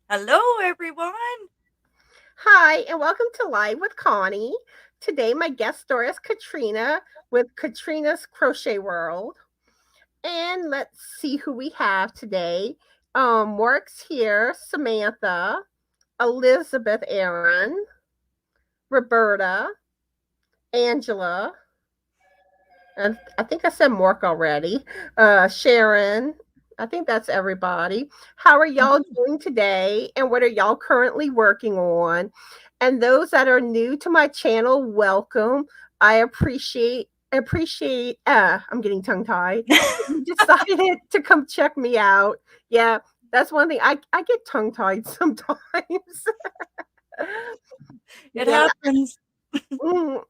Hello, everyone. Hi, and welcome to Live with Connie. Today, my guest star is Katrina with Katrina's Crochet World. And let's see who we have today. Works here, Samantha, Elizabeth Aaron, Roberta, Angela, and I think I said Mark already. Sharon. I think that's everybody. How are y'all Mhm. doing today? And what are y'all currently working on? And those that are new to my channel, welcome. I appreciate I'm getting tongue tied. You decided to come check me out. Yeah, that's one thing. I get tongue tied sometimes. It Yeah. happens. mm,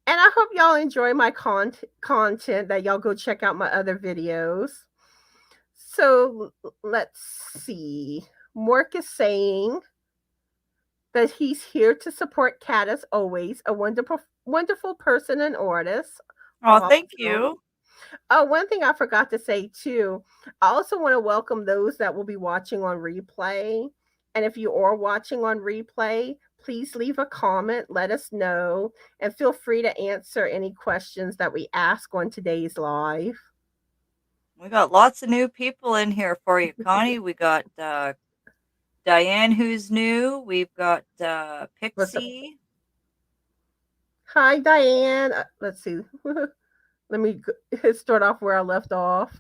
and I hope y'all enjoy my content, that y'all go check out my other videos. So let's see. Mork is saying that he's here to support Kat as always, a wonderful person and artist. Oh, thank Awesome. you. Oh, one thing I forgot to say too. I also want to welcome those that will be watching on replay. And if you are watching on replay, please leave a comment, let us know, and feel free to answer any questions that we ask on today's live. We got lots of new people in here for you, Connie. We got Diane, who's new. We've got What's up? Pixie. Hi, Diane. Let's see. Let me start off where I left off.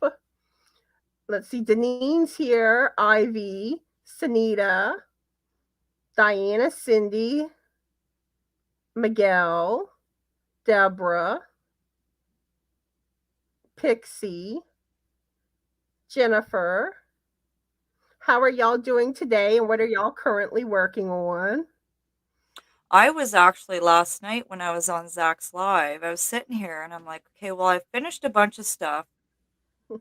Let's see. Denine's here. Ivy, Sanita, Diana, Cindy, Miguel, Deborah, Pixie, Jennifer. How are y'all doing today, and what are y'all currently working on? I was actually last night when I was on Zach's Live, I was sitting here and I'm like, okay, well, I finished a bunch of stuff.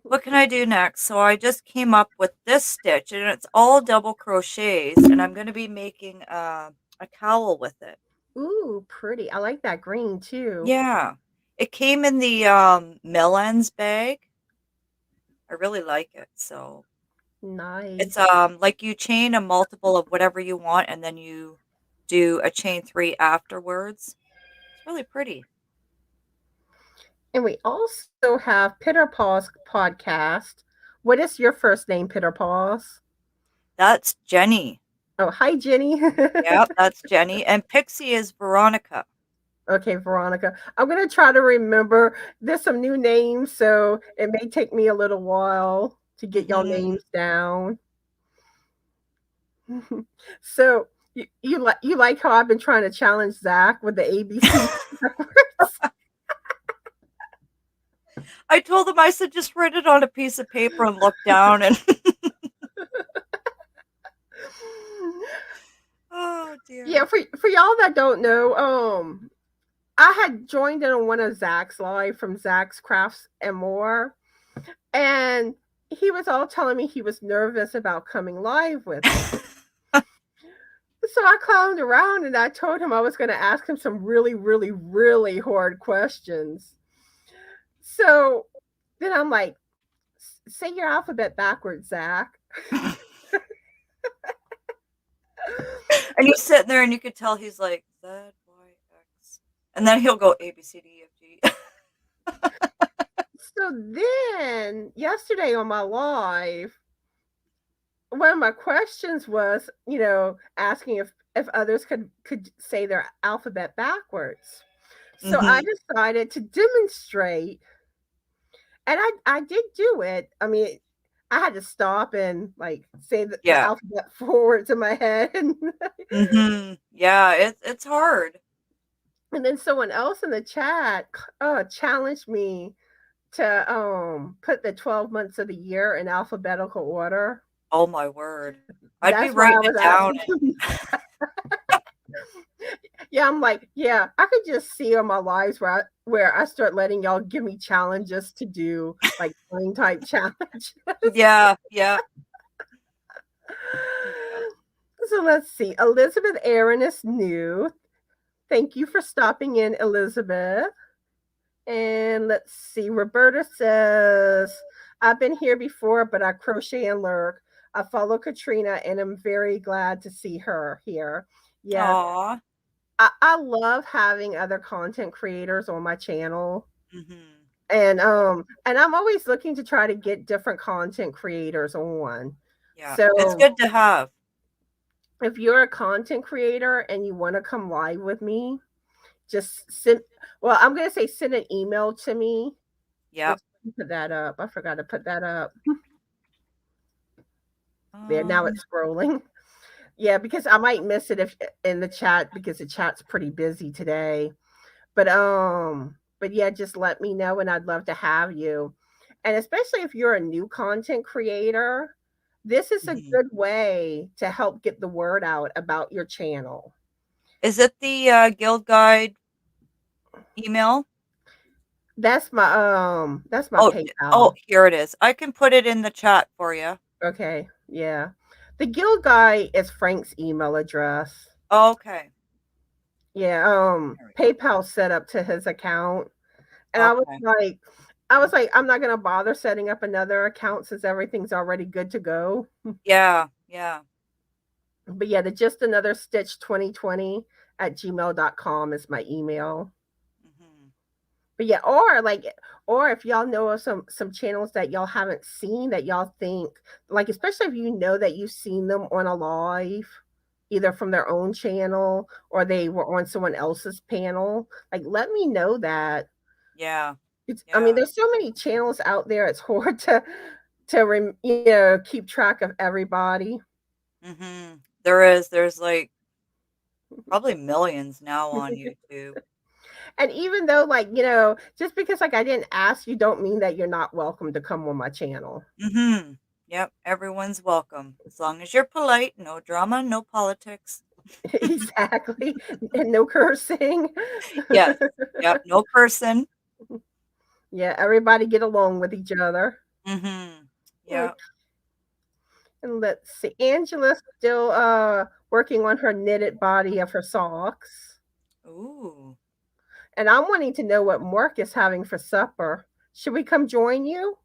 What can I do next? So I just came up with this stitch and it's all double crochets and I'm going to be making a cowl with it. Ooh, pretty. I like that green too. Yeah. It came in the Millens bag. I really like it. So it's Nice. like you chain a multiple of whatever you want and then you do a chain 3 afterwards. It's really pretty. And we also have Pitter Paws podcast. What is your first name, Pitter Paws? That's Jenny. Oh, hi, Jenny. Yep, that's Jenny. And Pixie is Veronica. Okay, Veronica. I'm gonna try to remember. There's some new names, so it may take me a little while to get y'all Mhm. names down. So you like how I've been trying to challenge Zach with the ABC backwards? I told him, I said, just write it on a piece of paper and look down and oh Yeah, dear. for y'all that don't know, I had joined in on one of Zach's live from Zach's Crafts and More, and he was all telling me he was nervous about coming live with me. So I clowned around and I told him I was going to ask him some really, really, really hard questions. So then I'm like, say your alphabet backwards, Zach. And he's sitting there and you could tell he's like ZYX. And then he'll go A B C D E F G. So then yesterday on my live, one of my questions was, asking if others could say their alphabet backwards. So I Mhm. decided to demonstrate, and I did do it. I mean, I had to stop and like say the Yeah. alphabet forwards in my head, and Mhm. Yeah, it's hard. then someone else in the chat challenged me to put the 12 months of the year in alphabetical order. Oh my word. I'd be That's why I writing was it down asking. and Yeah, I'm like, yeah, I could just see on my lives where I start letting y'all give me challenges to do, like brain type challenges. yeah, yeah. Yeah. So let's see. Elizabeth Aaron is new. Thank you for stopping in, Elizabeth. And let's see. Roberta says, I've been here before, but I crochet and lurk. I follow Katrina, and I'm very glad to see her here. Yeah, Aw. I love having other content creators on my channel. Mhm. And I'm always looking to try to get different content creators on. Yeah. It's So good to have. if you're a content creator and you want to come live with me, just send, well, I'm going to say send an email to me. Yep. Let's put that up. I forgot to put that up. There, now Um, it's scrolling. Yeah, because I might miss it if in the chat because the chat's pretty busy today. But yeah, just let me know and I'd love to have you. And especially if you're a new content creator, this is a mhm. good way to help get the word out about your channel. Is it the, Guild Guide email? That's my Oh, PayPal. here it is. I can put it in the chat for you. Okay, yeah. The guild guy is Frank's email address. Okay. Yeah, There we go. PayPal set up to his account. And Okay. I was like, I'm not gonna bother setting up another account since everything's already good to go. Yeah, yeah. But yeah, the just another stitch 2020 at gmail.com is my email. Mhm. But yeah, or if y'all know of some channels that y'all haven't seen that y'all think like, especially if you know that you've seen them on a live, either from their own channel or they were on someone else's panel, like let me know that. Yeah. I mean, Yeah. there's so many channels out there. It's hard to keep track of everybody. Mhm. There's, like, probably millions now on YouTube. And even though, like, just because like I didn't ask you, don't mean that you're not welcome to come on my channel. Mhm. Yep, everyone's welcome. As long as you're polite, no drama, no politics. Exactly. And no cursing. Yes. Yep, no person. Yeah, everybody get along with each other. Mhm. Like, Yep. and let's see. Angela's still working on her knitted body of her socks. Ooh. And I'm wanting to know what Mark is having for supper. Should we come join you?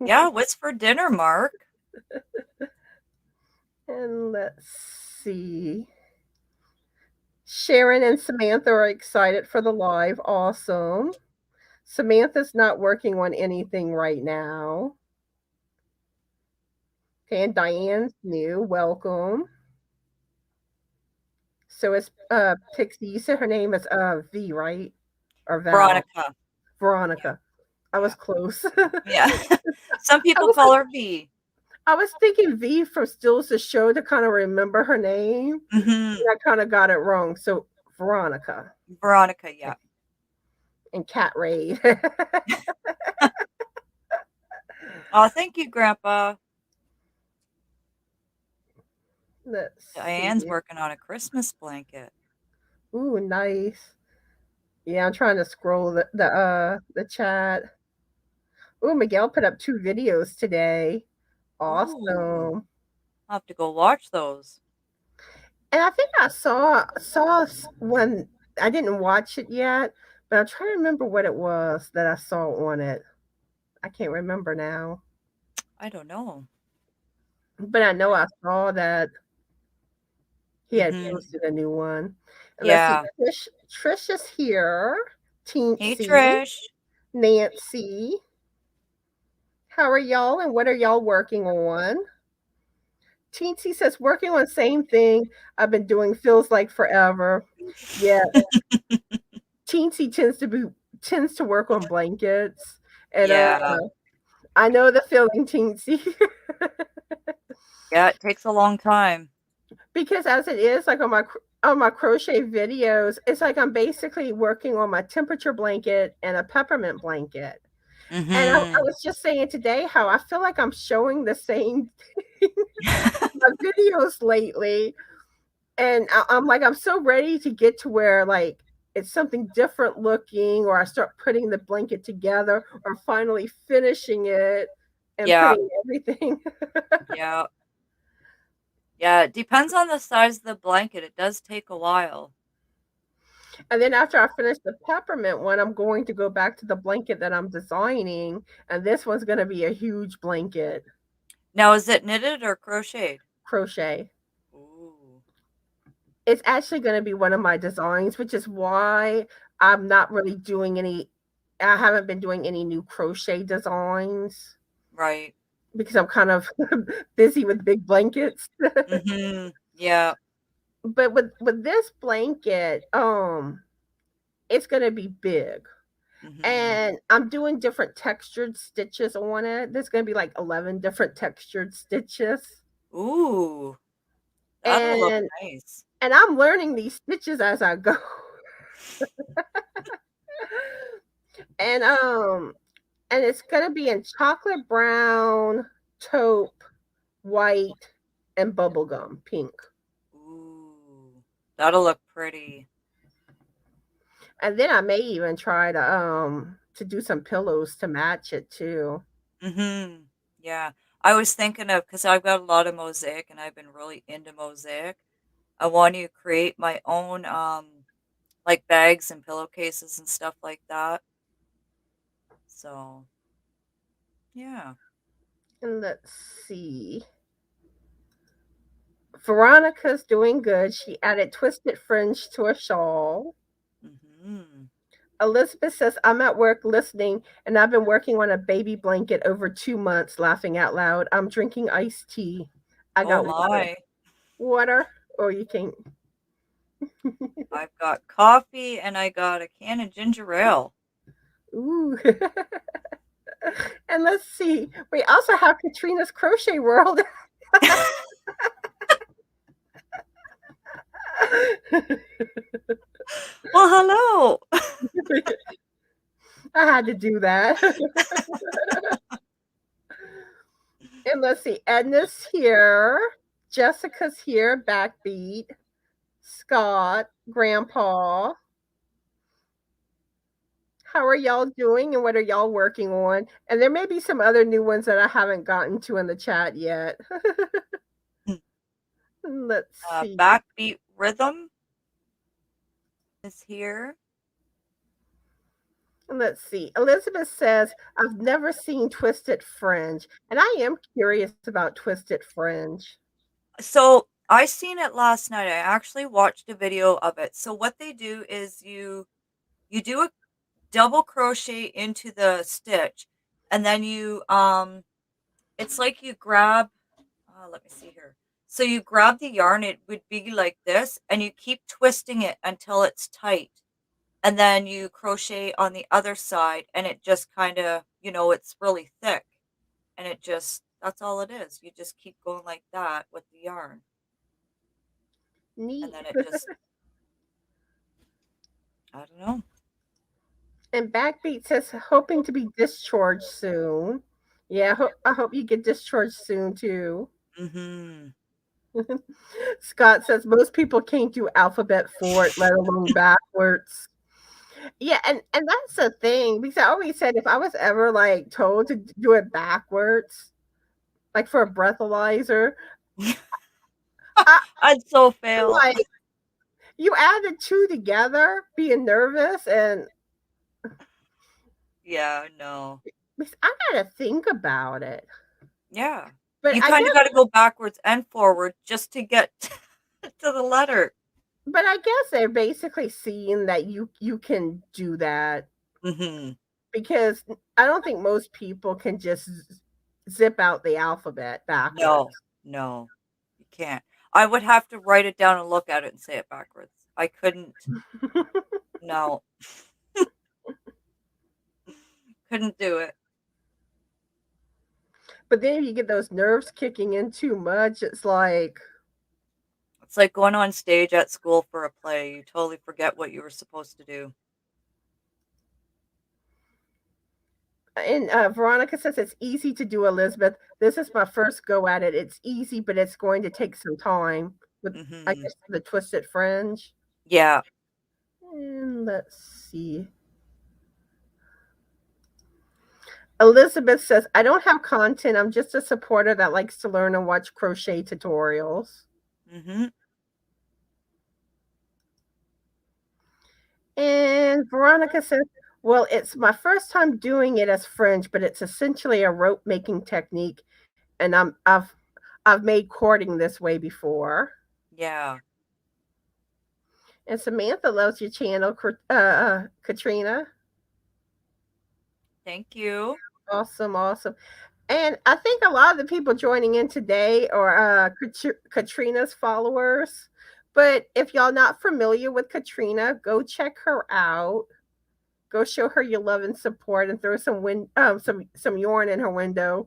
Yeah, what's for dinner, Mark? And let's see. Sharon and Samantha are excited for the live. Awesome. Samantha's not working on anything right now. Okay, and Diane's new. Welcome. So it's Pixie. You said her name is V, right? Or Val. Veronica. Yeah, Veronica. I was yeah, close. yeah. Some I people was call like, her V. I was thinking V from Stills the Show to kind of remember her name. And Mhm. I kind of got it wrong. So Veronica Veronica, yeah. and Cat Raid. Oh, thank you, Grandpa. Let's see. Diane's working on a Christmas blanket. Ooh, nice. Yeah, I'm trying to scroll the chat. Ooh, Miguel put up 2 videos today. Ooh, Awesome. I'll have to go watch those. And I think I saw one. I didn't watch it yet, but I'm trying to remember what it was that I saw on it. I can't remember now, I don't know. but I know I saw that he had Mhm. posted a new one. And let's see, Yeah. Trish is here. Hey, Teensy, Trish. Nancy. How are y'all? And what are y'all working on? Teensy says working on same thing I've been doing feels like forever. Yeah, Teensy tends to work on blankets, and Yeah. I know the feeling, Teensy, Yeah, it takes a long time. because as it is, like on my crochet videos, it's like I'm basically working on my temperature blanket and a peppermint blanket. And I Mhm. was just saying today how I feel like I'm showing the same my videos lately, and I'm like I'm so ready to get to where like it's something different looking, or I start putting the blanket together, or finally finishing it and Yeah. putting everything. Yeah. Yeah, it depends on the size of the blanket. It does take a while. And then after I finish the peppermint one, I'm going to go back to the blanket that I'm designing, and this one's going to be a huge blanket. Now, is it knitted or crocheted? crochet. Ooh, It's actually going to be one of my designs, which is why I'm not really doing any. I haven't been doing any new crochet designs right. because I'm kind of busy with big blankets. Mhm. Yeah. But with this blanket, it's going to be big. Mhm. And I'm doing different textured stitches on it. There's going to be like 11 different textured stitches. Ooh, that'll look And nice. and I'm learning these stitches as I go. And and it's going to be in chocolate brown, taupe, white, and bubblegum pink. Ooh, that'll look pretty. And then I may even try to do some pillows to match it too. Mhm. Yeah. I was thinking of because I've got a lot of mosaic and I've been really into mosaic. I want to create my own like bags and pillowcases and stuff like that. So, yeah. And let's see. Veronica's doing good. She added twisted fringe to a shawl. Mhm. Elizabeth says, I'm at work listening, and I've been working on a baby blanket over 2 months, laughing out loud. I'm drinking iced tea. I Oh got water. my. Water, or you can. I've got coffee and I got a can of ginger ale. Ooh. And let's see. We also have Katrina's Crochet World. Well, hello. I had to do that. And let's see. Edna's here. Jessica's here. Backbeat. Scott. Grandpa. How are y'all doing and what are y'all working on? And there may be some other new ones that I haven't gotten to in the chat yet. Let's see. Backbeat rhythm is here. Let's see. Elizabeth says, I've never seen Twisted Fringe, and I am curious about Twisted Fringe. So I seen it last night. I actually watched a video of it. So what they do is you do a double crochet into the stitch and then you it's like you grab let me see here. So you grab the yarn, it would be like this, and you keep twisting it until it's tight. And then you crochet on the other side and it just kind of, it's really thick and it just that's all it is. You just keep going like that with the yarn and Neat. then it just I don't know. And Backbeat says, hoping to be discharged soon. Yeah, I hope you get discharged soon too. Mhm. Scott says, most people can't do alphabet forward, let alone backwards. Yeah, and that's the thing because I always said if I was ever like told to do it backwards, like for a breathalyzer, I, I'd so I'm fail. like, you add the two together, being nervous, and Yeah, no. because I gotta think about it. Yeah. But You I kind of guess, got to go backwards and forward just to get to the letter. but I guess they're basically seeing that you can do that Mhm. because I don't think most people can just zip out the alphabet backwards. No. No. You can't. I would have to write it down and look at it and say it backwards. I couldn't. No. Couldn't do it. But then if you get those nerves kicking in too much, it's like, It's like going on stage at school for a play. You totally forget what you were supposed to do. and Veronica says it's easy to do, Elizabeth. This is my first go at it. It's easy, but it's going to take some time with, I Mhm. guess, the twisted fringe. Yeah. And let's see. Elizabeth says, I don't have content. I'm just a supporter that likes to learn and watch crochet tutorials. Mhm. And Veronica says, well, it's my first time doing it as fringe, but it's essentially a rope making technique and I've made cording this way before. Yeah. And Samantha loves your channel, Katrina. Thank you. Awesome, awesome. And I think a lot of the people joining in today are Katrina's followers. But if y'all not familiar with Katrina, go check her out. Go show her your love and support, and throw some yarn in her window.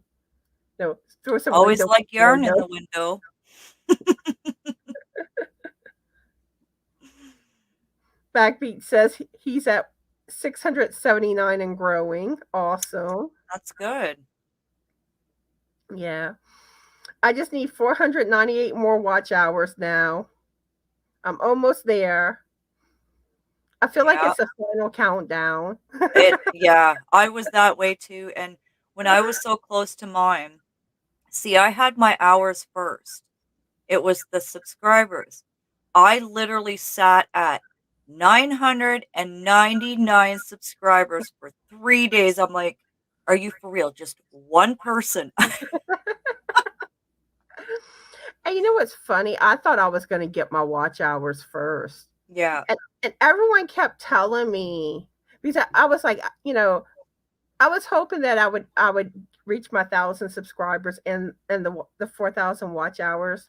No, throw some Always window like in her yarn in window. the window. Backbeat says he's at 679 and growing. Awesome. That's good. Yeah. I just need 498 more watch hours now. I'm almost there. I feel like Yeah. it's a final countdown. Yeah, I was that way too. And when I was so close to mine, see, I had my hours first. It was the subscribers. I literally sat at 999 subscribers for 3 days. I'm like, are you for real? Just one person. And you know what's funny? I thought I was going to get my watch hours first. Yeah. And everyone kept telling me, because I was like, I was hoping that I would reach my 1,000 subscribers and the 4,000 watch hours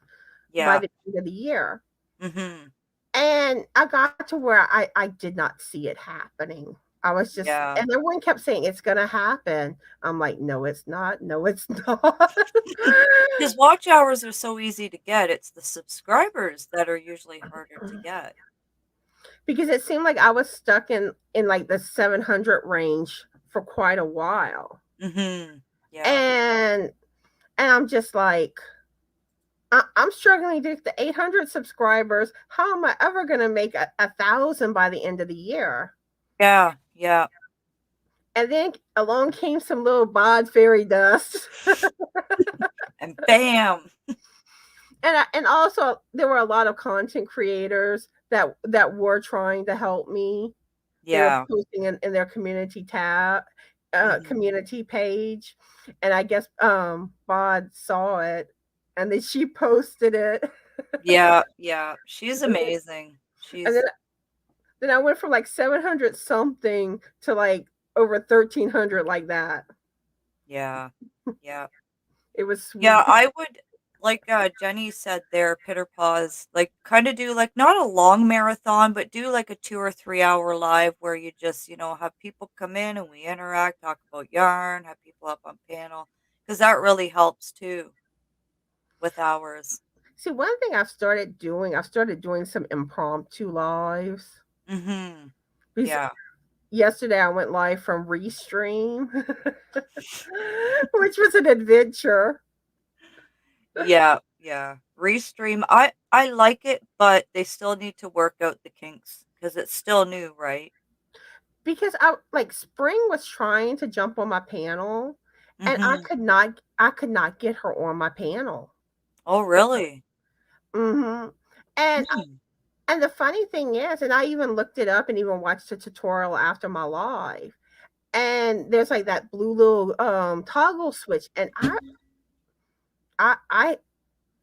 by Yeah. the end of the year. Hmm. And I got to where I did not see it happening. I was just, Yeah. and everyone kept saying it's gonna happen. I'm like, no, it's not. No, it's not. Because watch hours are so easy to get. It's the subscribers that are usually harder to get. Because it seemed like I was stuck in like the 700 range for quite a while. Hmm. Yeah. And I'm just like, I'm struggling to get the 800 subscribers. How am I ever going to make a 1,000 by the end of the year? Yeah. Yeah. And then along came some little bod fairy dust. And bam. And also there were a lot of content creators that were trying to help me. They were Yeah. posting in their community Hmm. community page, and I guess Bod saw it, and then she posted it. Yeah. Yeah. She's and then, amazing. and then She's, then I went from like 700 something to like over 1,300 like that. yeah. Yeah. It was Yeah, sweet. I would, like Jenny said there, Pitter Paws, like kind of do like not a long marathon, but do like a 2 or 3 hour live where you just, have people come in and we interact, talk about yarn, have people up on panel, because that really helps too with hours. See, one thing I've started doing some impromptu lives. Mm-hmm. Because Yeah. yesterday I went live from Restream, which was an adventure. Yeah. Yeah. Restream, I like it, but they still need to work out the kinks because it's still new, right? Because I like Spring was trying to jump on my panel, and Mm-hmm. I could not get her on my panel. Oh, really? Hmm. And Hmm. and the funny thing is, and I even looked it up and even watched a tutorial after my live, and there's like that blue little toggle switch, and I I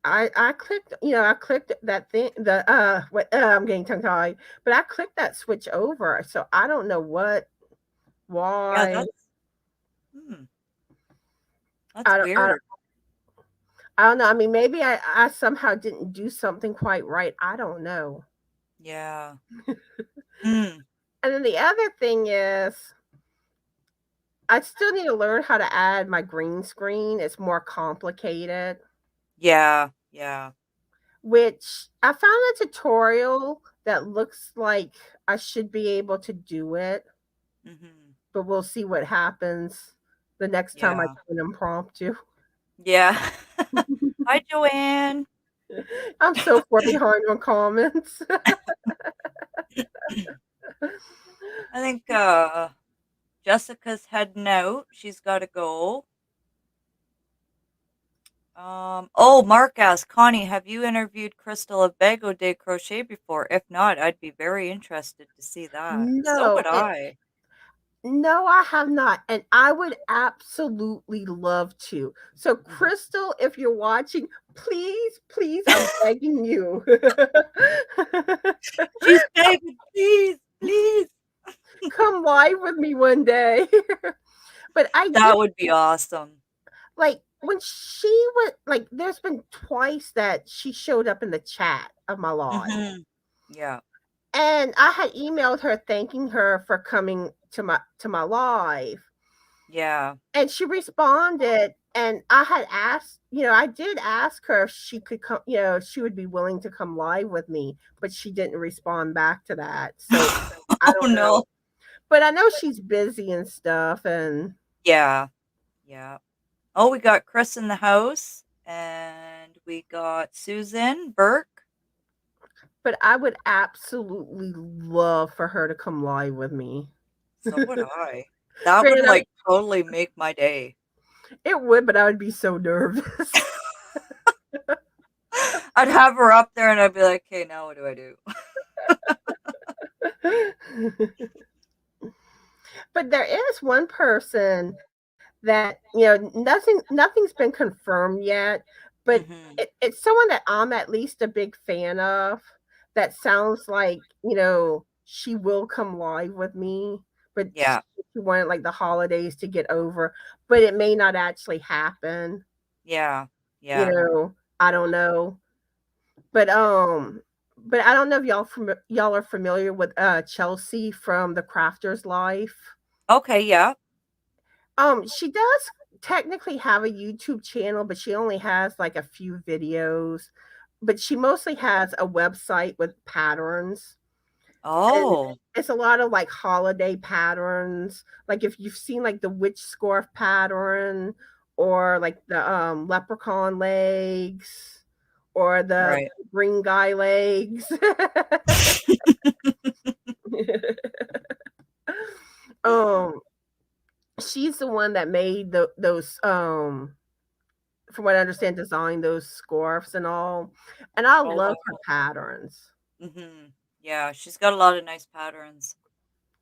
I clicked, I clicked that thing, I'm getting tongue tied, but I clicked that switch over. So I don't know Yeah, why. hmm, that's I don't, I, weird. I don't know. I mean, maybe I somehow didn't do something quite right. I don't know. Yeah. Mm. And then the other thing is, I still need to learn how to add my green screen. It's more complicated, Yeah, yeah. which I found a tutorial that looks like I should be able to do it, Mhm. but we'll see what happens the next time I Yeah. do an impromptu. Yeah. Hi, Joanne. I'm so far behind on comments. I think Jessica's heading out. She's got to go. Oh, Mark asked, Connie, have you interviewed Crystal of Bago de Crochet before? If not, I'd be very interested to see that. So No, would I. No, I have not, and I would absolutely love to. So, Mhm. Crystal, if you're watching, please, please, I'm begging you. She's begging, please, please. Come live with me one day. But I did That would be awesome. like when she went like there's been twice that she showed up in the chat of my live. Mhm. Yeah. And I had emailed her thanking her for coming to my live. Yeah. And she responded, and I had asked, I did ask her if she could come, if she would be willing to come live with me, but she didn't respond back to that. So I Oh, don't know. no. But I know she's busy and stuff, and Yeah. Yeah. Oh, we got Chris in the house, and we got Susan Burke. but I would absolutely love for her to come live with me. So would I. That would, Granted, like, totally make my day. it would, but I would be so nervous. I'd have her up there, and I'd be like, "Okay, now what do I do?" But there is one person that nothing's been confirmed yet, but Mhm. it's someone that I'm at least a big fan of. That sounds like she will come live with me, but Yeah. she wanted like the holidays to get over, but it may not actually happen. Yeah. Yeah. I don't know, but I don't know if y'all are familiar with Chelsea from the Crafter's Life. Okay, yeah. She does technically have a YouTube channel, but she only has like a few videos. But she mostly has a website with patterns. And Oh, it's a lot of like holiday patterns. Like if you've seen like the witch scarf pattern or like the leprechaun legs or the right. green guy legs. um she's the one that made those from what I understand, design those scarves and all, and I Oh, love her wow. patterns. Mhm. Yeah, she's got a lot of nice patterns.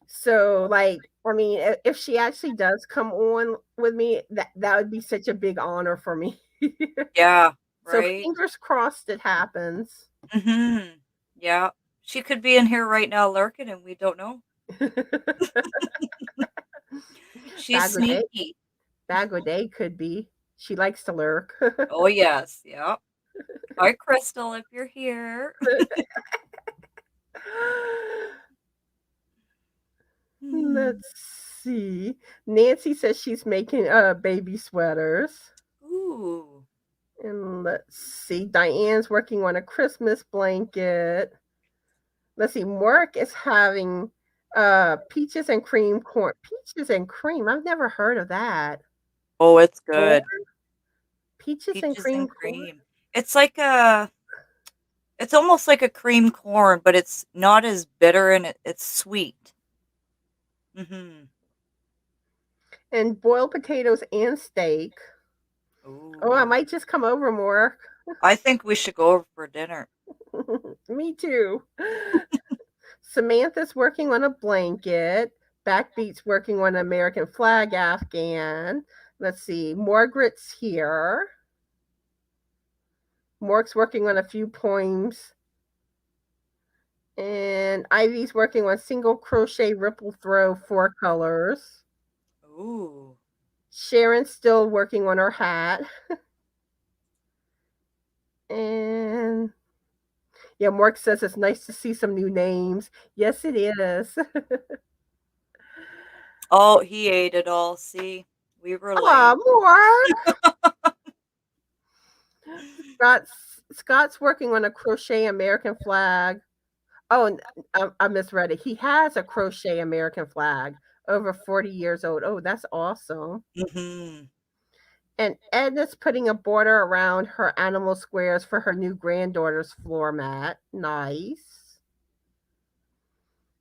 So, like, I mean, if she actually does come on with me, that would be such a big honor for me. Yeah, So right? fingers crossed it happens. Mhm. Yeah. She could be in here right now lurking, and we don't know. She's Bag day, sneaky. bag day could be. She likes to lurk. Oh, yes. Yeah. Hi, Crystal, if you're here. Hmm. Let's see. Nancy says she's making baby sweaters. Ooh. And let's see, Diane's working on a Christmas blanket. Let's see, Mark is having peaches and cream corn. Peaches and cream. I've never heard of that. Oh, it's Corn? good. Peaches and Peaches cream and corn. cream. It's like a it's almost like a cream corn, but it's not as bitter and it's sweet. Mhm. And boiled potatoes and steak. Oh, I Ooh. might just come over, Mark. I think we should go over for dinner. Me too. Samantha's working on a blanket. Backbeat's working on an American flag Afghan. Let's see, Margaret's here. Mork's working on a few poems. And Ivy's working on single crochet ripple throw 4 colors. Ooh. Sharon's still working on her hat. And yeah, Mork says it's nice to see some new names. Yes, it is. Oh, he ate it all. See, we were Aw, late. Mork. Scott's working on a crochet American flag. Oh, I misread it. He has a crochet American flag, over 40 years old. Oh, that's awesome. Mhm. And Edna's putting a border around her animal squares for her new granddaughter's floor mat. Nice.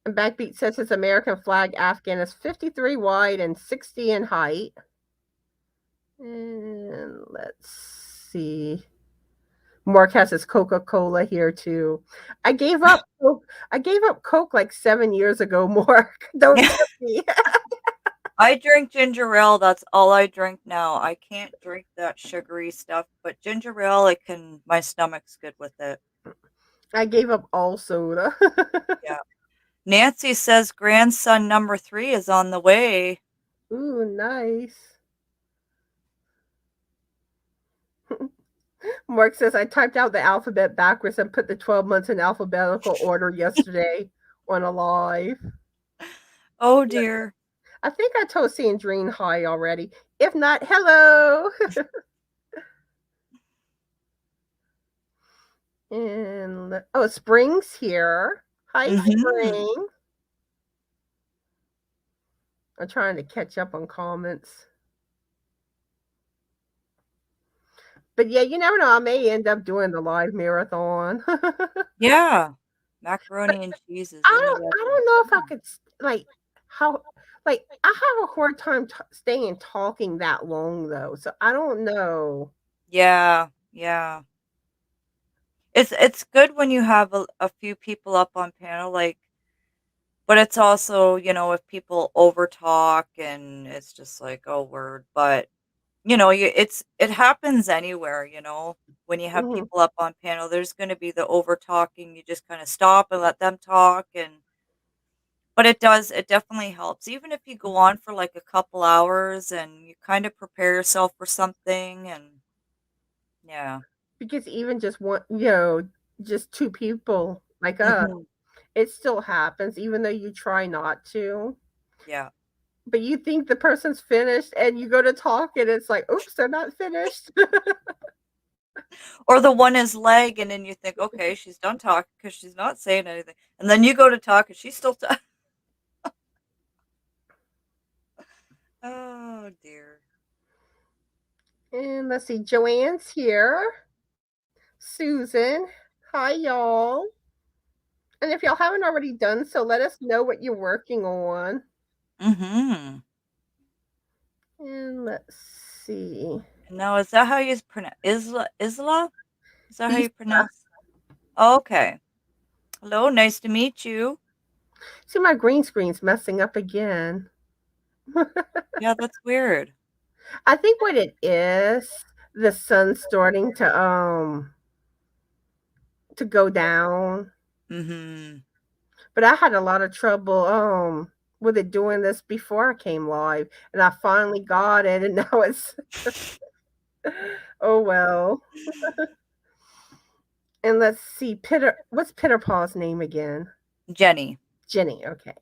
And Backbeat says his American flag Afghan is 53 wide and 60 in height. And let's see. Mark has his Coca-Cola here too. I gave up Coke. I gave up Coke like 7 years ago, Mark. Don't Yeah. tempt me. I drink ginger ale. That's all I drink now. I can't drink that sugary stuff, but ginger ale, my stomach's good with it. I gave up all soda. Yeah. Nancy says grandson number 3 is on the way. Ooh, nice. Mark says, I typed out the alphabet backwards and put the 12 months in alphabetical order yesterday on a live. Oh dear. I think I told Sandrine hi already. If not, hello. And oh, Spring's here. Hi, Mhm. Spring. I'm trying to catch up on comments. But yeah, you never know. I may end up doing the live marathon. Yeah. Macaroni and cheese is I in the don't oven. know if I could like how like I have a hard time staying talking that long though. So I don't know. Yeah. Yeah. It's good when you have a few people up on panel, but it's also, if people overtalk and it's just like, oh word. But it happens anywhere, when you have Mhm. people up on panel, there's going to be the over talking. You just kind of stop and let them talk. But it definitely helps. Even if you go on for like a couple hours and you kind of prepare yourself for something. And yeah. Because even just one, just two people like us, Hmm. it still happens, even though you try not to. Yeah. But you think the person's finished and you go to talk and it's like, oops, they're not finished. Or the one is leg, and then you think, okay, she's done talking because she's not saying anything. And then you go to talk and she's still talking. Oh dear. And let's see, Joanne's here. Susan. Hi, y'all. And if y'all haven't already done so, let us know what you're working on. Mm-hmm. And let's see. Now, is that how you pronounce Isla? Is that how you Isa. pronounce? Okay. Hello, nice to meet you. See, my green screen's messing up again. Yeah, that's weird. I think what it is, the sun's starting to go down. Mm-hmm. But I had a lot of trouble with it doing this before I came live, and I finally got it, and now it's oh well. And let's see, What's Pitter Paw's name again? Jenny. Jenny. Okay.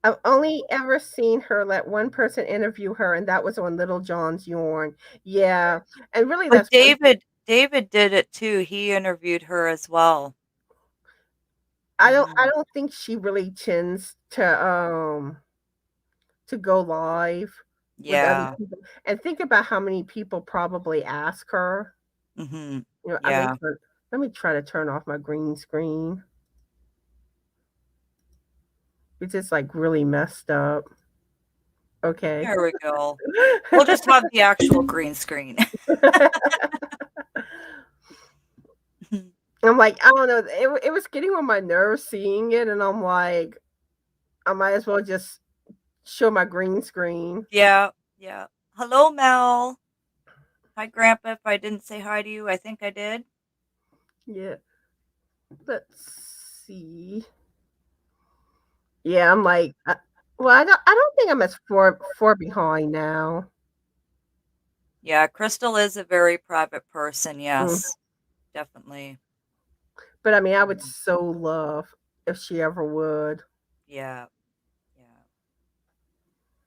I've only ever seen her let one person interview her, and that was on Little John's Yarn. Yeah, and really, But that's one. David did it too. He interviewed her as well. I Hmm. don't think she really tends to go live with other Yeah. people. And think about how many people probably ask her. Hmm. I make Yeah. her. Let me try to turn off my green screen. It's just like really messed up. Okay. There we go. We'll just have the actual green screen. I'm like, I don't know. It was getting on my nerves seeing it, and I'm like, I might as well just show my green screen. Yeah. Yeah. Hello, Mel. Hi, Grandpa. If I didn't say hi to you, I think I did. Yeah. Let's see. Yeah, I'm like, well, I don't think I'm as far behind now. Yeah, Crystal is a very private person. Mm. Yes, definitely. But I mean, I would so love if she ever would. Yeah, yeah.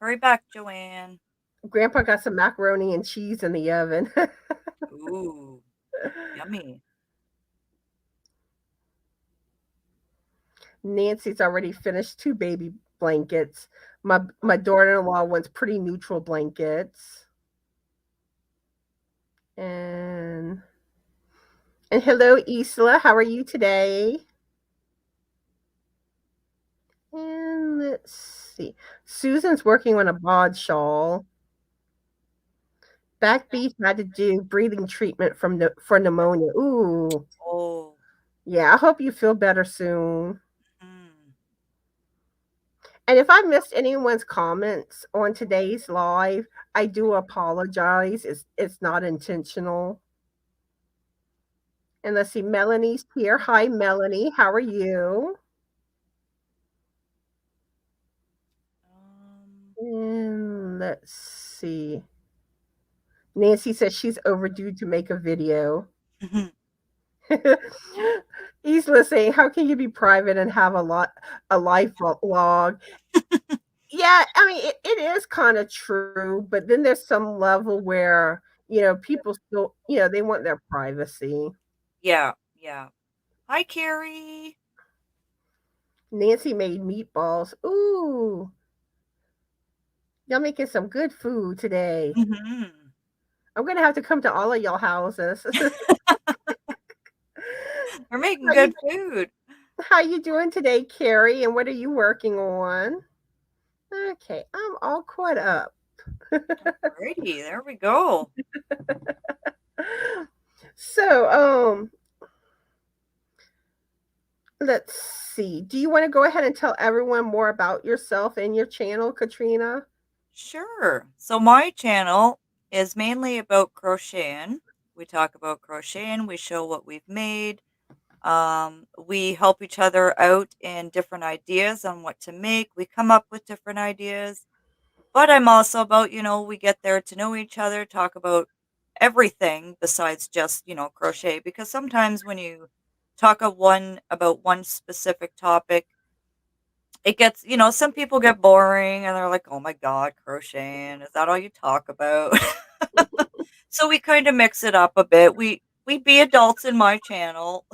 Hurry back, Joanne. Grandpa got some macaroni and cheese in the oven. Ooh, yummy. Nancy's already finished two baby blankets. My daughter-in-law wants pretty neutral blankets. And hello, Isla. How are you today? And let's see. Susan's working on a bod shawl. Back beef had to do breathing treatment for pneumonia. Ooh, Oh, yeah. I hope you feel better soon. mm. And if I missed anyone's comments on today's live, I do apologize. It's not intentional. And let's see, Melanie's here. Hi, Melanie. How are you? And let's see. Nancy says she's overdue to make a video. Isla saying, "How can you be private and have a life log?" Yeah, I mean it is kind of true, but then there's some level where people still they want their privacy. Yeah, yeah. Hi, Carrie. Nancy made meatballs. Ooh, y'all making some good food today. Mhm. I'm gonna have to come to all of y'all houses. We're making how you good food. how you doing today, Carrie? And what are you working on? Okay, I'm all caught up. Alrighty, there we go. So, let's see. Do you want to go ahead and tell everyone more about yourself and your channel, Katrina? Sure. So my channel is mainly about crocheting. We talk about crocheting, we show what we've made. We help each other out in different ideas on what to make. We come up with different ideas. But I'm also about, we get there to know each other, talk about everything besides just, crochet. Because sometimes when you talk about one specific topic, it gets, some people get boring and they're like, oh my God, crocheting, is that all you talk about? So we kind of mix it up a bit. We be adults in my channel.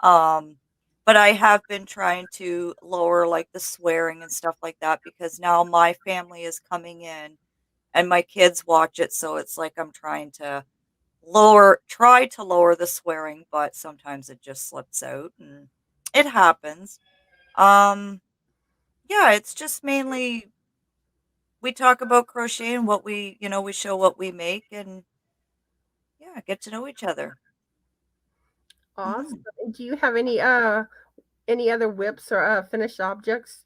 Um, but I have been trying to lower like the swearing and stuff like that because now my family is coming in and my kids watch it, so it's like I'm try to lower the swearing, but sometimes it just slips out and it happens. Um, yeah, it's just mainly we talk about crochet and we show what we make and yeah, get to know each other. Awesome. Mhm. And do you have any other whips or finished objects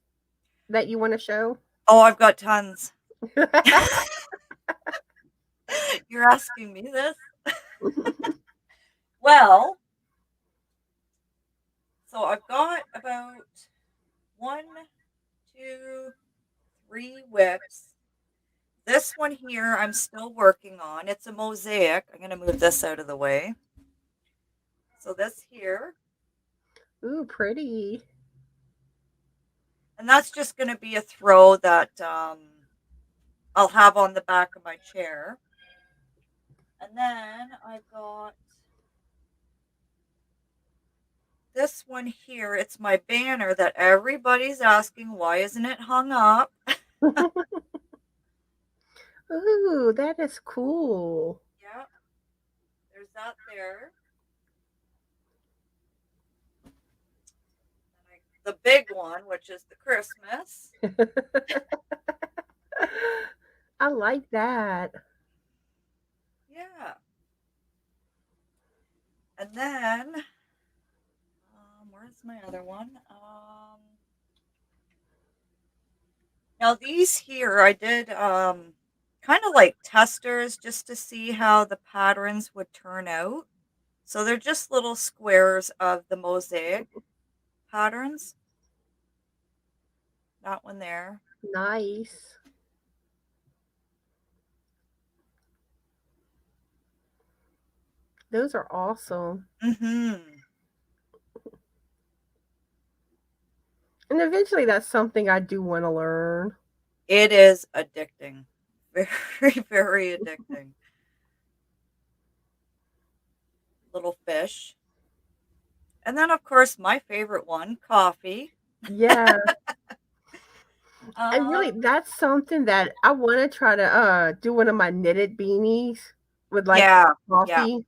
that you want to show? Oh, I've got tons. You're asking me this? Well, so I've got about one, two, three whips. This one here I'm still working on. It's a mosaic. I'm gonna move this out of the way. So this here, Ooh, pretty. and that's just gonna be a throw that I'll have on the back of my chair. And then I've got this one here. It's my banner that everybody's asking why isn't it hung up? Ooh, that is cool. Yeah, there's that there. And the big one, which is the Christmas. I like that. Yeah. And then, where's my other one? Now these here, I did kind of like testers just to see how the patterns would turn out. So they're just little squares of the mosaic patterns. That one there. Nice. Those are awesome. Mm-hmm. And eventually that's something I do want to learn. It is addicting. Very, very addicting. Little fish. And then, of course, my favorite one, coffee. Yeah. And really Um, that's something that I want to try to do one of my knitted beanies with like yeah, yeah. coffee.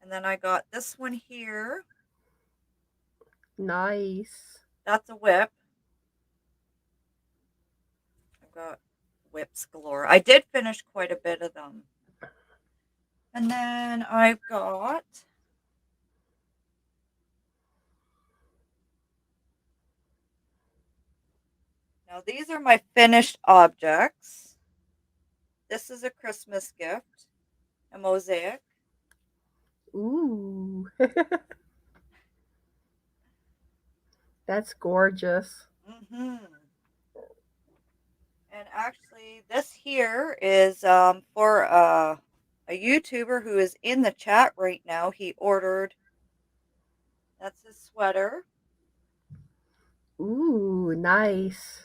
And then I got this one here. Nice. That's a whip. I've got whips galore. I did finish quite a bit of them. And then I've got Now these are my finished objects. This is a Christmas gift, a mosaic. Ooh, that's gorgeous. Hmm. And actually, this here is for a YouTuber who is in the chat right now. He ordered, that's his sweater. Ooh, nice.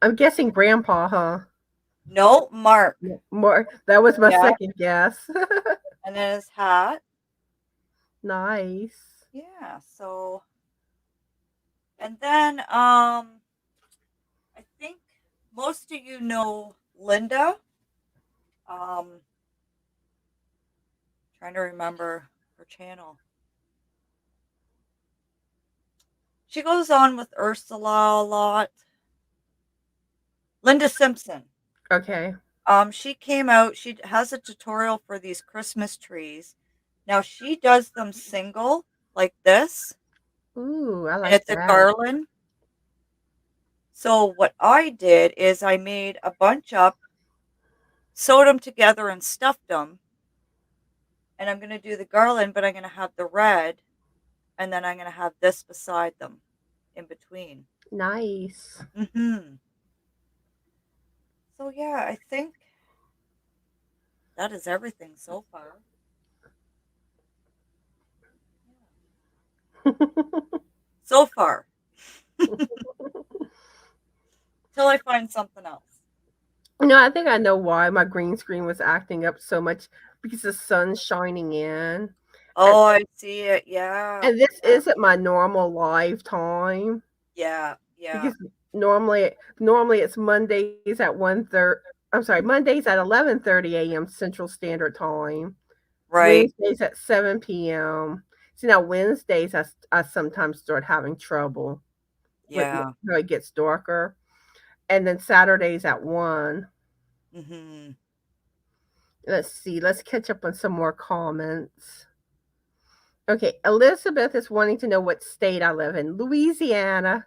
I'm guessing grandpa, huh? No, Mark. More. That was my Yeah. second guess. And then his hat. Nice. Yeah. So, and then I think most of you know Linda. Um, trying to remember her channel. She goes on with Ursula a lot. Linda Simpson. Okay. She came out, she has a tutorial for these Christmas trees. Now she does them single like this, Ooh, I and like it's a that. garland. So what I did is I made a bunch up, sewed them together and stuffed them. And I'm going to do the garland, but I'm going to have the red, and then I'm going to have this beside them in between. Nice. So yeah, I think that is everything so far. So far. Till I find something else. I think I know why my green screen was acting up so much because the sun's shining in. And Oh, I see it. Yeah. and this Yeah. isn't my normal live time Yeah. Yeah. because normally it's Mondays at 1:30. I'm sorry, Mondays at 11:30 a.m. Central Standard Time. Right. Wednesdays at 7 p.m. See now Wednesdays I sometimes start having trouble with Yeah. how it gets darker. And then Saturdays at 1. Mhm. Let's see. Let's catch up on some more comments. Okay, Elizabeth is wanting to know what state I live in. Louisiana.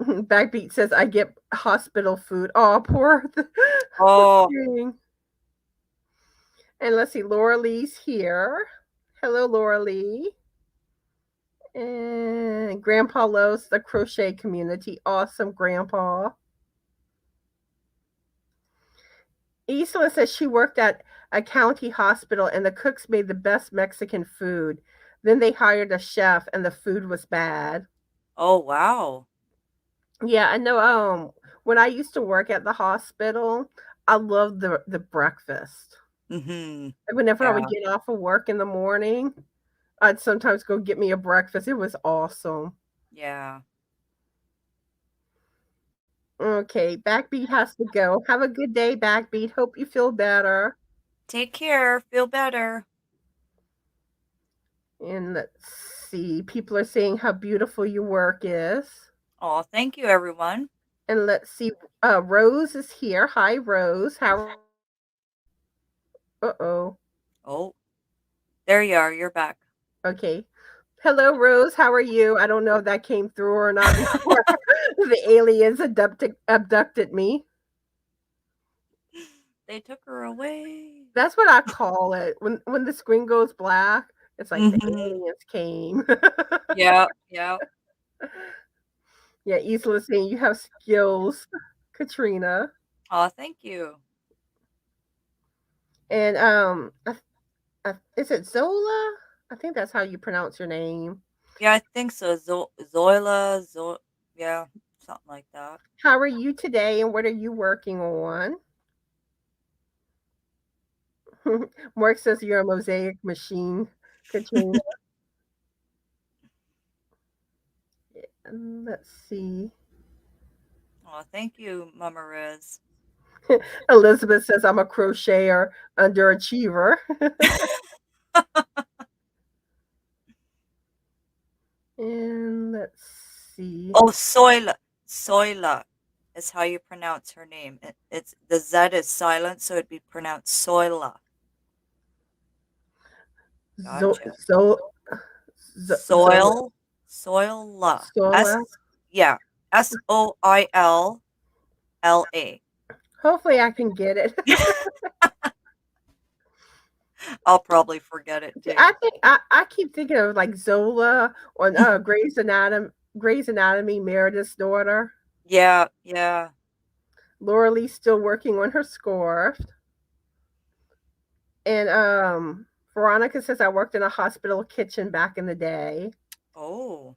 Backbeat says I get hospital food. Oh, poor Oh, thing. And let's see, Laura Lee's here. Hello, Laura Lee. And Grandpa loves the crochet community. Awesome, Grandpa. Isla says she worked at a county hospital and the cooks made the best Mexican food. Then they hired a chef and the food was bad. oh wow. Yeah, I know. When I used to work at the hospital, I loved the breakfast. Mhm. Like whenever I would Yeah. get off of work in the morning, I'd sometimes go get me a breakfast. It was awesome. Yeah. Okay, Backbeat has to go. Have a good day, Backbeat. Hope you feel better. Take care. Feel better. And let's see, people are saying how beautiful your work is. Oh, thank you, everyone. And let's see, Rose is here. Hi, Rose. How? Uh-oh. Oh, there you are. You're back. Okay. Hello, Rose. How are you? I don't know if that came through or not before the aliens abducted me. They took her away. That's what I call it. When the screen goes black, it's like the Mhm. aliens came. Yeah. Yeah. Yeah, Isla saying you have skills, Katrina. Oh, thank you. And is it Zola? I think that's how you pronounce your name. Yeah, I think so. Zoila, yeah, something like that. How are you today, and what are you working on? Mark says you're a mosaic machine, Katrina. Let's see. Oh, thank you, Mama Riz. Elizabeth says I'm a crocheter underachiever. And let's see. Oh, Soila is how you pronounce her name. It's the Z is silent, so it'd be pronounced Soila. Zo, Gotcha. zo, Zola. Soil, Soila. Sola. Yeah, Soilla. Hopefully I can get it. I'll probably forget it I too. think I keep thinking of like Zola on Grey's Anatomy, Meredith's daughter. Yeah, yeah. Laura Lee's still working on her score. And Veronica says I worked in a hospital kitchen back in the day. Oh.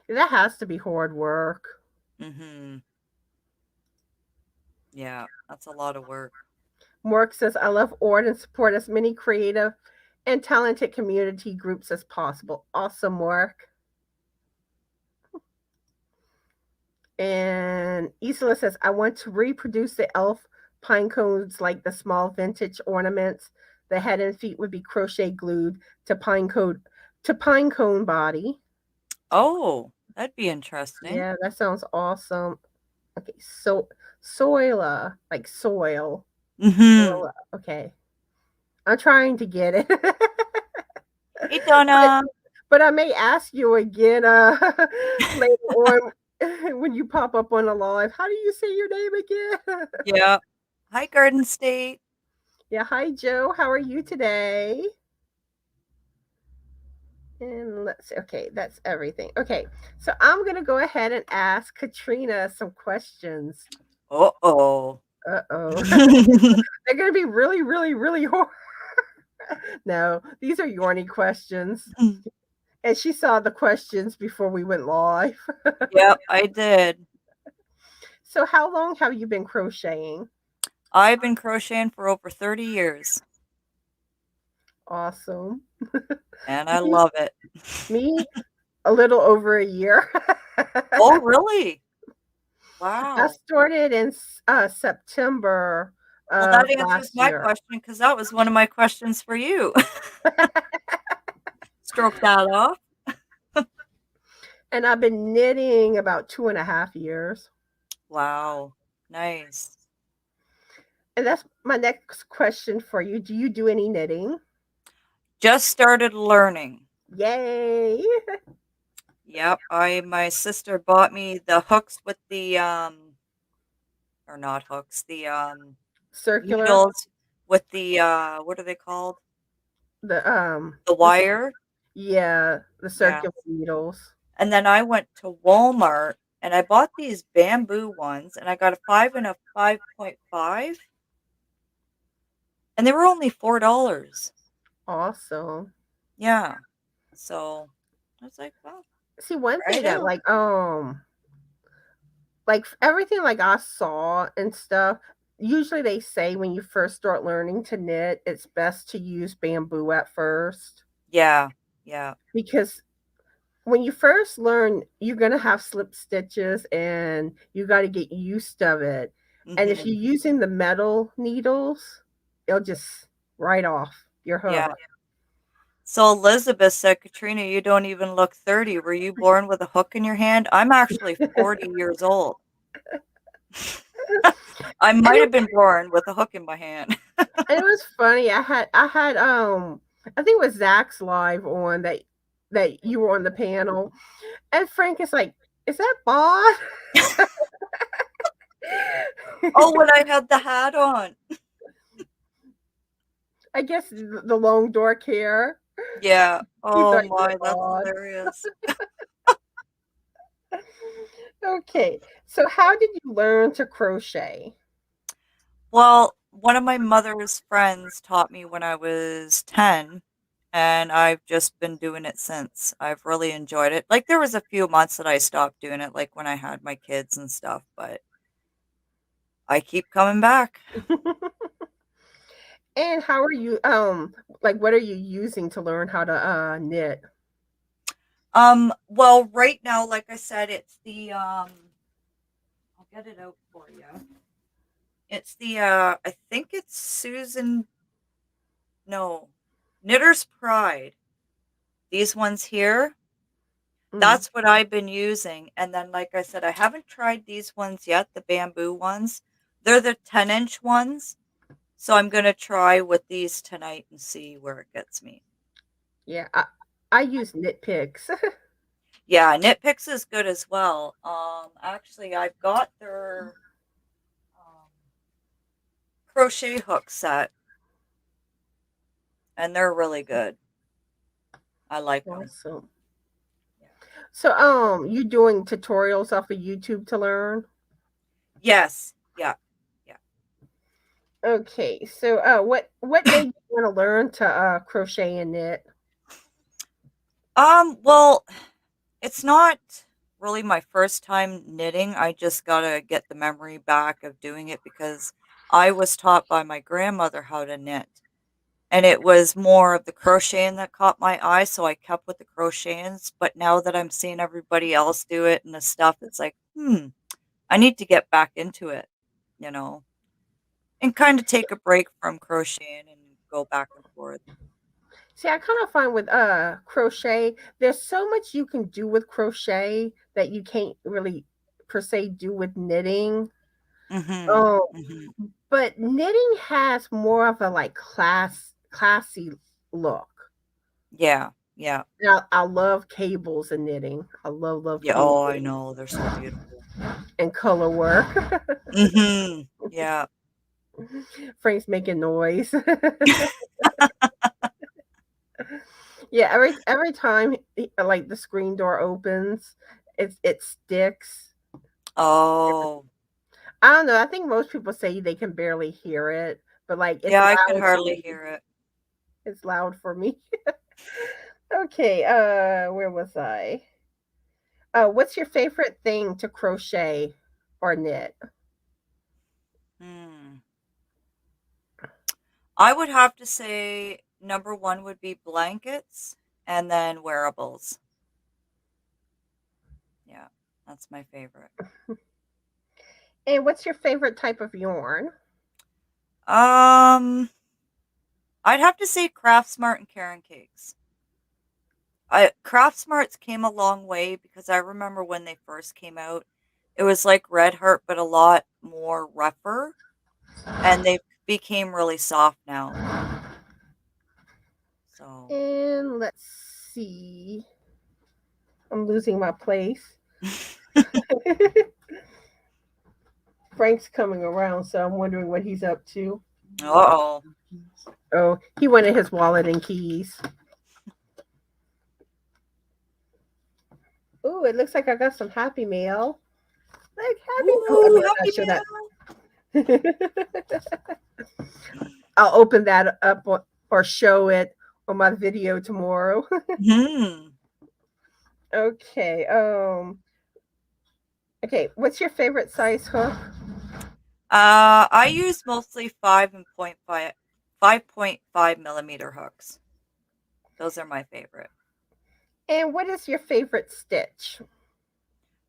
That has to be hard work. Mm-hmm. Yeah, that's a lot of work. Mark says I love art and support as many creative and talented community groups as possible. Awesome, Mark. And Isla says I want to reproduce the elf pine cones like the small vintage ornaments. The head and feet would be crochet glued to pine cone body. Oh, that'd be interesting. Yeah, that sounds awesome. Okay, so soila, like soil. Mm-hmm. Soila. Okay. I'm trying to get it. Hey, but Donna. but I may ask you again later on when you pop up on the live. How do you say your name again? Yeah. Hi, Garden State. Yeah, hi Joe. How are you today? And let's see. Okay, that's everything. Okay, so I'm gonna go ahead and ask Katrina some questions. Uh-oh. Uh-oh. They're gonna be really, really, really hard. No, these are Yorny questions. And she saw the questions before we went live. Yep, I did. So how long have you been crocheting? I've been crocheting for over 30 years, Awesome. and I Me, love it. me a little over a year. Oh, really? I Wow. started in September Well, of that answers last my year. question because that was one of my questions for you. Stroke that off. And I've been knitting about 2.5 years. Wow. Nice. And that's my next question for you. Do you do any knitting? Just started learning. Yay. Yep, my sister bought me the hooks with the or not hooks, the Circular. needles with the what are they called? The The the wire. yeah, the Yeah. circular needles. And then I went to Walmart and I bought these bamboo ones and I got a 5 and a 5.5 and they were only $4. Awesome. Yeah. So I was like, well, See, one try thing it that out. like everything like I saw and stuff, usually they say when you first start learning to knit, it's best to use bamboo at first Yeah. Yeah. because when you first learn, you're going to have slip stitches and you got to get used of it. And if Mhm. you're using the metal needles, it'll just right off your Yeah. hook. So Elizabeth said, Katrina, you don't even look 30. Were you born with a hook in your hand? I'm actually 40 years old. I And might have been born with a hook in my hand. it was funny. I had I think it was Zach's live on that you were on the panel. And Frank is like, "Is that Bob?" Oh, when I had the hat on. I guess the long dark hair. Yeah. He Oh thought you were my, that's odd. hilarious. Okay, so how did you learn to crochet? Well, one of my mother's friends taught me when I was 10, and I've just been doing it since. I've really enjoyed it. Like, there was a few months that I stopped doing it, like when I had my kids and stuff, but I keep coming back. And how are you like what are you using to learn how to knit? Well, right now, like I said, it's the I'll get it out for you. It's the I think it's Susan, no, Knitter's Pride. These ones here, Mm, that's what I've been using. And then, like I said, I haven't tried these ones yet, the bamboo ones. They're the 10-inch ones. So I'm going to try with these tonight and see where it gets me. yeah, I use Knit Picks. Yeah, Knit Picks is good as well. Actually, I've got their um, crochet hook set, and they're really good. I like them. Awesome. Yeah. So, you doing tutorials off of YouTube to learn? Yes. Yeah. Yeah. Okay. So, what made you want to learn to crochet and knit? Well, it's not really my first time knitting. I just gotta get the memory back of doing it because I was taught by my grandmother how to knit. And it was more of the crocheting that caught my eye, so I kept with the crochetings. But now that I'm seeing everybody else do it and the stuff, it's like, I need to get back into it, you know, and kind of take a break from crocheting and go back and forth. See, I kind of find with crochet, there's so much you can do with crochet that you can't really per se do with knitting. Mhm. Um, Mhm. but knitting has more of a like classy look. Yeah. Yeah. I love cables and knitting. I love Yeah. Oh, I cables know. They're so beautiful. and color work. Mhm. Yeah. Frank's making noise. Yeah, every time like the screen door opens, it sticks. Oh. I don't know. I think most people say they can barely hear it, but like it's Yeah, I could loud for hardly me. hear it. It's loud for me. Okay, where was I? What's your favorite thing to crochet or knit? Hmm. I would have to say number one would be blankets and then wearables. Yeah, that's my favorite. And what's your favorite type of yarn? Um, I'd have to say Craft Smart and Karen Cakes. Craft Smarts came a long way because I remember when they first came out, it was like Red Heart, but a lot more rougher, and they became really soft now. So, And let's see. I'm losing my place. Frank's coming around, so I'm wondering what he's up to. uh-oh. Oh, he wanted his wallet and keys. Oh, it looks like I got some Happy Mail. Like Happy. Oh, I Ooh, better not Happy show that. Meal. I'll open that up or show it on my video tomorrow. Hmm. Okay. Okay. What's your favorite size hook? I use mostly 5.5 millimeter hooks. Those are my favorite. And what is your favorite stitch?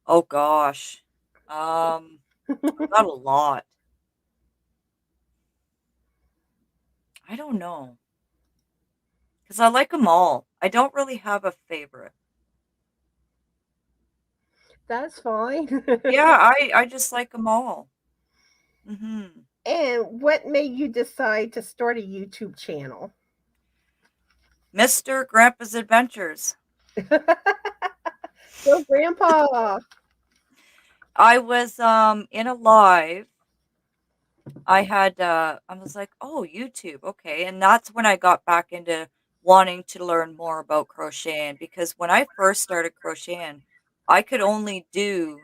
Oh gosh. I've got a lot. I don't know. Because I like them all. I don't really have a favorite. That's fine. Yeah, I just like them all. Mm-hmm. And what made you decide to start a YouTube channel? Mr. Grandpa's Adventures. Go, Grandpa. I was in a live. I was like, "Oh, YouTube, okay." And that's when I got back into wanting to learn more about crocheting because when I first started crocheting, I could only do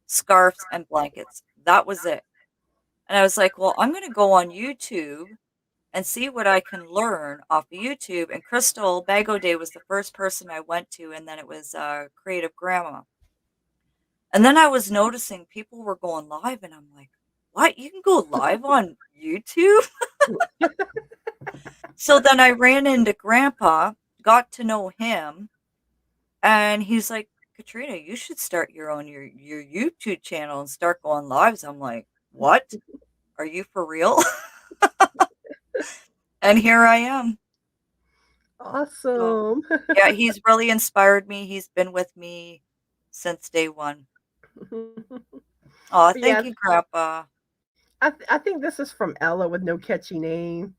scarves and blankets. That was it. And I was like, "Well, I'm going to go on YouTube and see what I can learn off of YouTube." And Crystal Bago Day was the first person I went to, and then it was Creative Grandma. And then I was noticing people were going live, and I'm like, "What? You can go live on YouTube?" So then I ran into Grandpa, got to know him, and he's like, "Katrina, you should start your YouTube channel and start going lives." I'm like, "What? Are you for real?" And here I am. So, Awesome. yeah, he's really inspired me. He's been with me since day one. Oh, Yeah, thank you, Grandpa. I think this is from Ella with no catchy name.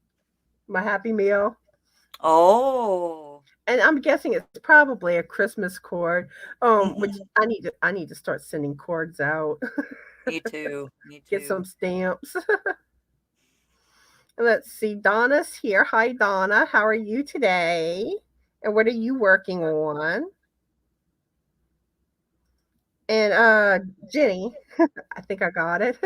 My Happy Meal. Oh. And I'm guessing it's probably a Christmas cord. Which Mhm. I need to start sending cords out. Me too. Me Get too. some stamps. Let's see. Donna's here. Hi, Donna. How are you today? And what are you working on? And Jenny, I think I got it.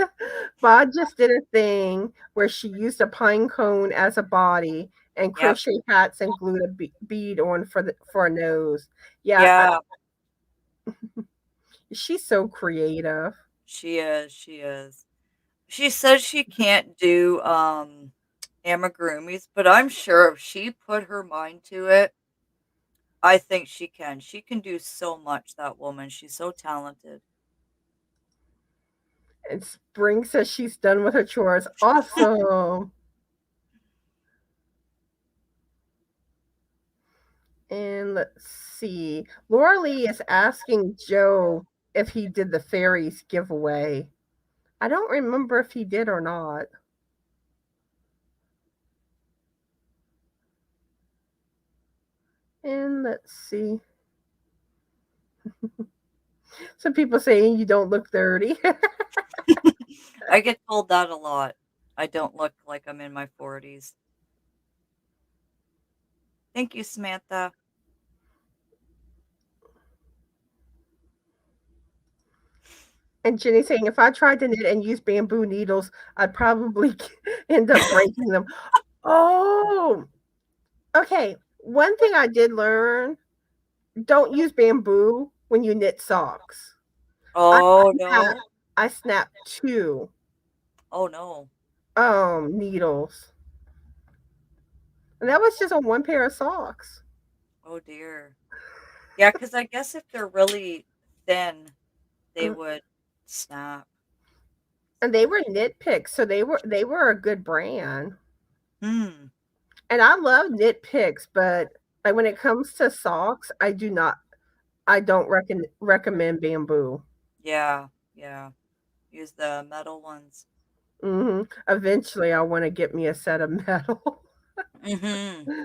Bod just did a thing where she used a pine cone as a body and Yep. crochet hats and glued a bead on for a nose. Yeah, Yeah, she's so creative. she is. She is. She says she can't do amigurumis, but I'm sure if she put her mind to it, I think she can. She can do so much, that woman. She's so talented. And Spring says she's done with her chores. Awesome. And let's see. Laura Lee is asking Joe if he did the fairies giveaway. I don't remember if he did or not. And let's see. Some people saying you don't look 30. I get told that a lot. I don't look like I'm in my 40s. Thank you, Samantha. And Jenny saying if I tried to knit and use bamboo needles, I'd probably end up breaking them. Oh, okay. One thing I did learn, don't use bamboo when you knit socks. I Oh, snap, no. I snapped two Oh, no. needles. And that was just on one pair of socks. Oh, dear. Yeah, because I guess if they're really thin, they Mm, would snap. and they were knit picks, so they were a good brand. Hmm. And I love knit picks, but like when it comes to socks, I don't recommend bamboo. Yeah. Yeah. Use the metal ones. Eventually I want to get me a set of metal. Mm-hmm.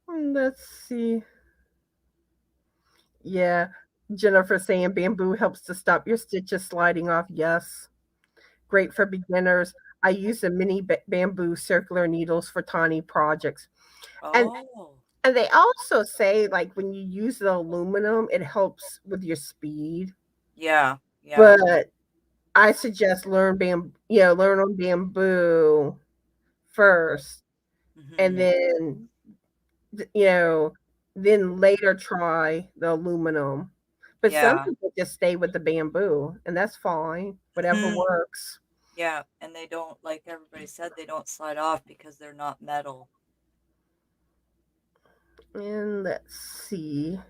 Let's see. Yeah. Jennifer saying bamboo helps to stop your stitches sliding off. Yes. Great for beginners. I use the mini bamboo circular needles for tiny projects. And Oh. and they also say like when you use the aluminum, it helps with your speed. Yeah. Yeah. But I suggest learn on bamboo first, and Mm-hmm. then you know, then later try the aluminum. But some Yeah. people just stay with the bamboo, and that's fine. Whatever Hmm. works. Yeah. And they don't, like everybody said, they don't slide off because they're not metal. And let's see.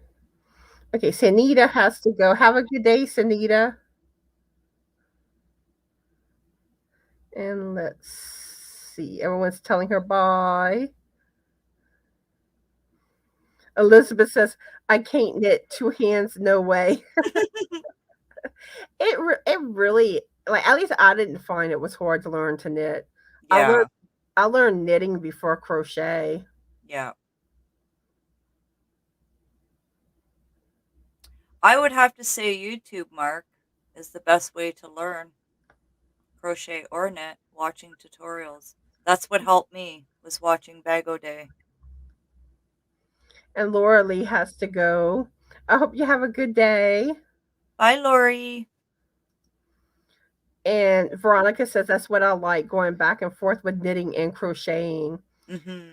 Okay, Sanita has to go. Have a good day, Sanita. And let's see. Everyone's telling her bye. Elizabeth says, I can't knit two hands, no way. It really, like, at least I didn't find it was hard to learn to knit. I learned Yeah. I learned knitting before crochet. Yeah. I would have to say YouTube, Mark, is the best way to learn crochet or knit, watching tutorials. That's what helped me, was watching Bago Day. And Laura Lee has to go. I hope you have a good day. Bye, Lori. And Veronica says that's what I like, going back and forth with knitting and crocheting. Mm-hmm.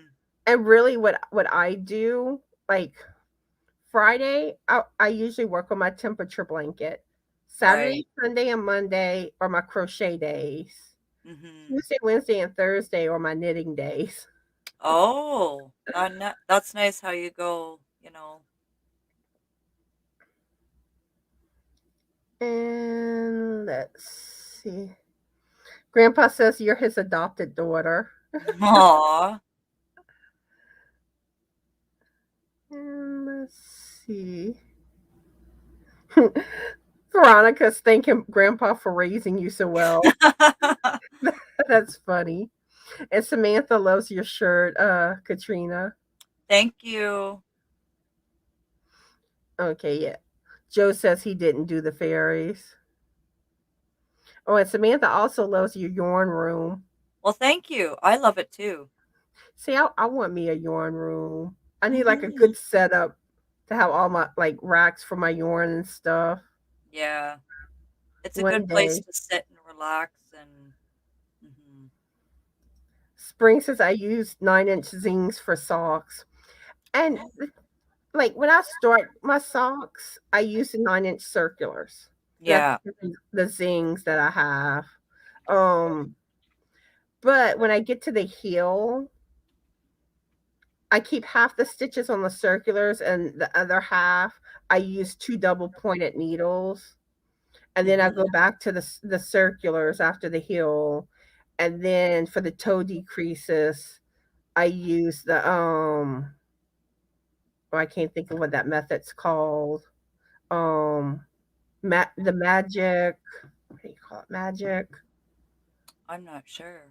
And really what I do, like Friday, I usually work on my temperature blanket. Saturday, Right. Sunday, and Monday are my crochet days. Mm-hmm. Tuesday, Wednesday, and Thursday are my knitting days. Oh, that's nice how you go. And let's see. Grandpa says you're his adopted daughter. Aw. And let's see. Veronica's thanking Grandpa for raising you so well. That's funny. And Samantha loves your shirt, Katrina. Thank you. Okay, yeah. Joe says he didn't do the fairies. Oh, and Samantha also loves your yarn room. Well, thank you. I love it too. See, I want me a yarn room. I need like a Mhm. good setup to have all my like racks for my yarn and stuff. Yeah. It's a One good place day. to sit and relax and mhm. Spring says I use 9-inch zings for socks. And like when I start my socks, I use the 9-inch circulars. That's Yeah. the zings that I have. Um, but when I get to the heel, I keep half the stitches on the circulars and the other half I use two double pointed needles. And then I Mhm. go back to the circulars after the heel. And then for the toe decreases, I use the oh, I can't think of what that method's called. Um the magic, what do you call it? Magic. I'm not sure.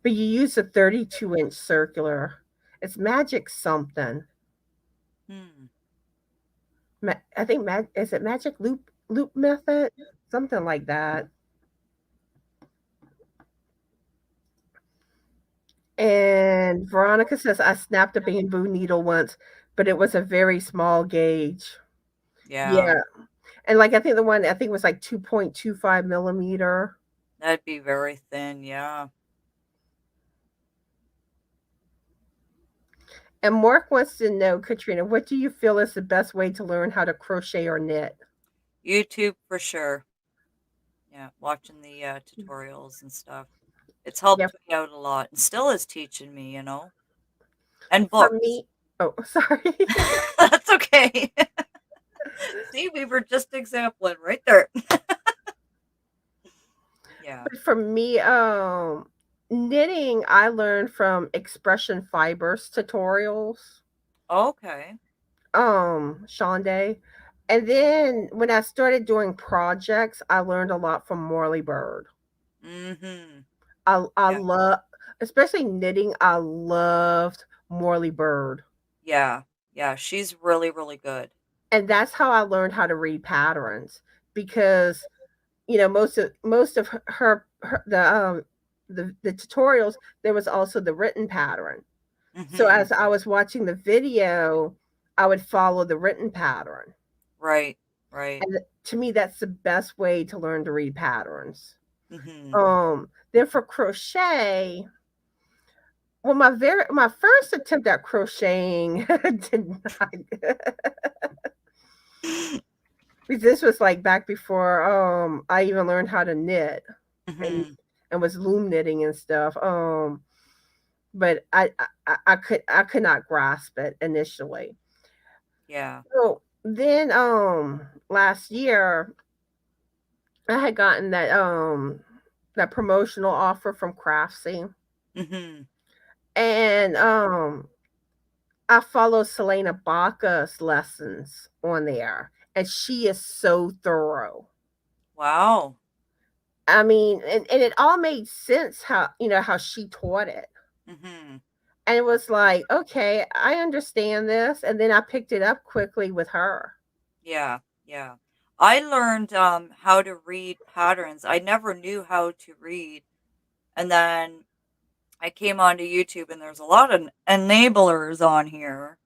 But you use a 32-inch circular. It's magic something. Hmm. I think is it magic loop method? Something like that. And Veronica says I snapped a bamboo needle once, but it was a very small gauge. Yeah. Yeah. And like I think the one I think was like 2.25 millimeter. That'd be very thin. Yeah. And Mark wants to know, Katrina, what do you feel is the best way to learn how to crochet or knit? YouTube for sure. Yeah. Watching the tutorials and stuff. It's helped Yeah, me out a lot and still is teaching me, and for books. me, oh, sorry. That's okay. See, we were just exampling right there. Yeah. But for me, knitting I learned from Expression Fibers tutorials, Okay. Shonda. And then when I started doing projects, I learned a lot from Morley Bird. Mhm. I Yeah. love, especially knitting. I loved Morley Bird, Yeah. Yeah. She's really, really good. and that's how I learned how to read patterns because most of the tutorials there was also the written pattern. So Mhm. as I was watching the video, I would follow the written pattern. Right. Right. And to me, that's the best way to learn to read patterns. Mhm. Then for crochet, well, my first attempt at crocheting did not. Because this was like back before I even learned how to knit and Mhm. and was loom knitting and stuff. But I could not grasp it initially. Yeah. So then last year I had gotten that promotional offer from Craftsy, Mhm. and I follow Selena Baca's lessons on there, and she is so thorough. Wow. I mean, and it all made sense how how she taught it. Mhm. And it was like, okay, I understand this. And then I picked it up quickly with her. Yeah. Yeah. I learned how to read patterns. I never knew how to read, and then I came onto YouTube, and there's a lot of enablers on here.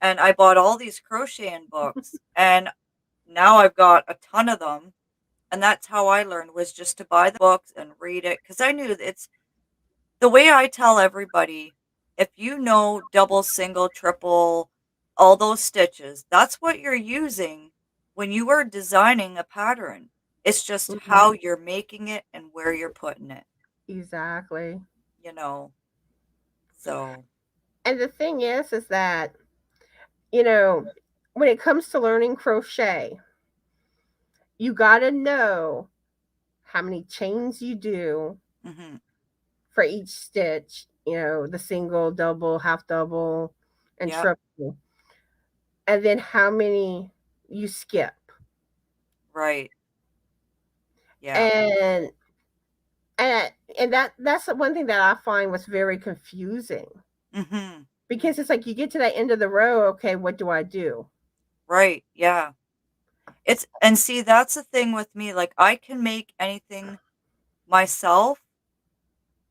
And I bought all these crocheting books, and now I've got a ton of them. And that's how I learned, was just to buy the books and read it, because I knew that it's the way I tell everybody, if you know double, single, triple, all those stitches, that's what you're using when you are designing a pattern. It's just Mhm. how you're making it and where you're putting it, Exactly. you know. So, And the thing is that, you know, when it comes to learning crochet, you got to know how many chains you do mhm. for each stitch, the single, double, half double, and Yep, triple. And then how many you skip. right. Yeah. And and And that's the one thing that I find was very confusing Mhm. because it's like you get to that end of the row, okay, what do I do? Right, yeah. It's and see, that's the thing with me, like, I can make anything myself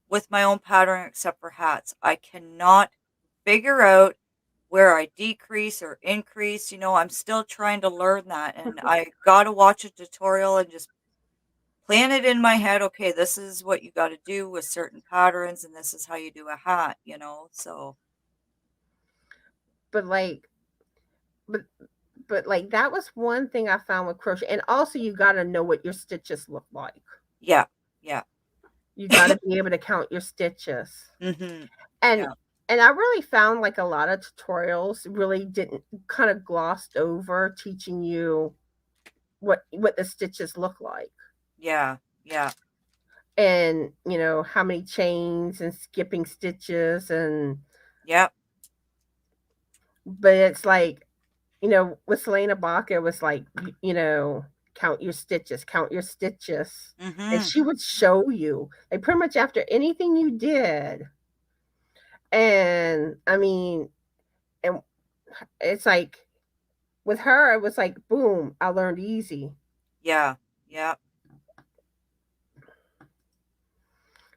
with my own pattern except for hats. I cannot figure out where I decrease or increase, I'm still trying to learn that, and I gotta watch a tutorial and just plan it in my head, "Okay, this is what you gotta do with certain patterns, and this is how you do a hat," so But like but but like that was one thing I found with crochet. And also you got to know what your stitches look like. yeah, yeah. You got to be able to count your stitches. Mhm. And Yeah, and I really found like a lot of tutorials really didn't kind of glossed over teaching you what the stitches look like. yeah, yeah, And how many chains and skipping stitches. And yep, but it's like, with Selena Baca, it was like, count your stitches, count your stitches. And mhm, she would show you, like, pretty much after anything you did. And I mean, and it's like with her, it was like, boom, I learned easy. yeah, yeah.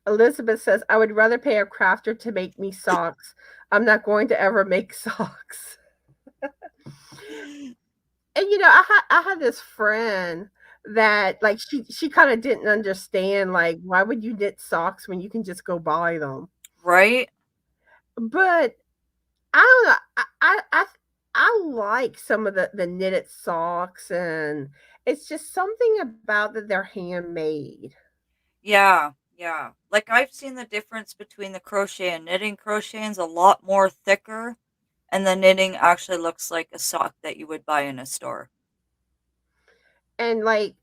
Elizabeth says, I would rather pay a crafter to make me socks. I'm not going to ever make socks. And I had this friend that like she kind of didn't understand, like, why would you knit socks when you can just go buy them? Right? But I don't know. I like some of the knitted socks, and it's just something about that they're handmade. Yeah, yeah. Like, I've seen the difference between the crochet and knitting. Crocheting's a lot more thicker, and the knitting actually looks like a sock that you would buy in a store. And like,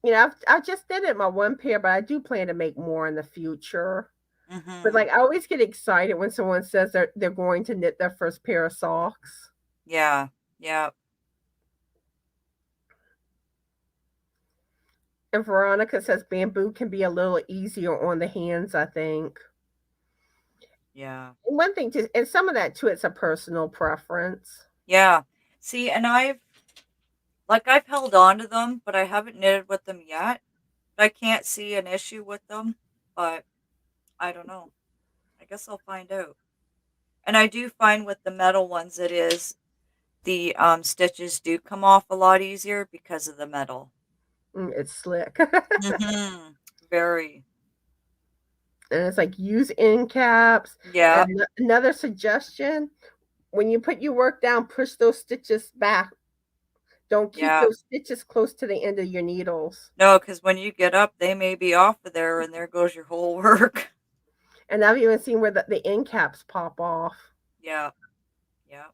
I just did it my one pair, but I do plan to make more in the future. But Mhm. like, I always get excited when someone says they're going to knit their first pair of socks. Yeah, yeah, And Veronica says bamboo can be a little easier on the hands, I think. yeah. And one thing too, and some of that too, it's a personal preference. Yeah. See, and I've held on to them, but I haven't knitted with them yet. I can't see an issue with them, but I don't know. I guess I'll find out. And I do find with the metal ones it is the, stitches do come off a lot easier because of the metal. It's slick. Mhm. Very. And it's like use end caps. Yeah, And another suggestion, when you put your work down, push those stitches back. Don't keep yeah. those stitches close to the end of your needles. No, because when you get up, they may be off of there, and there goes your whole work. And I've even seen where the end caps pop off. Yeah, yeah,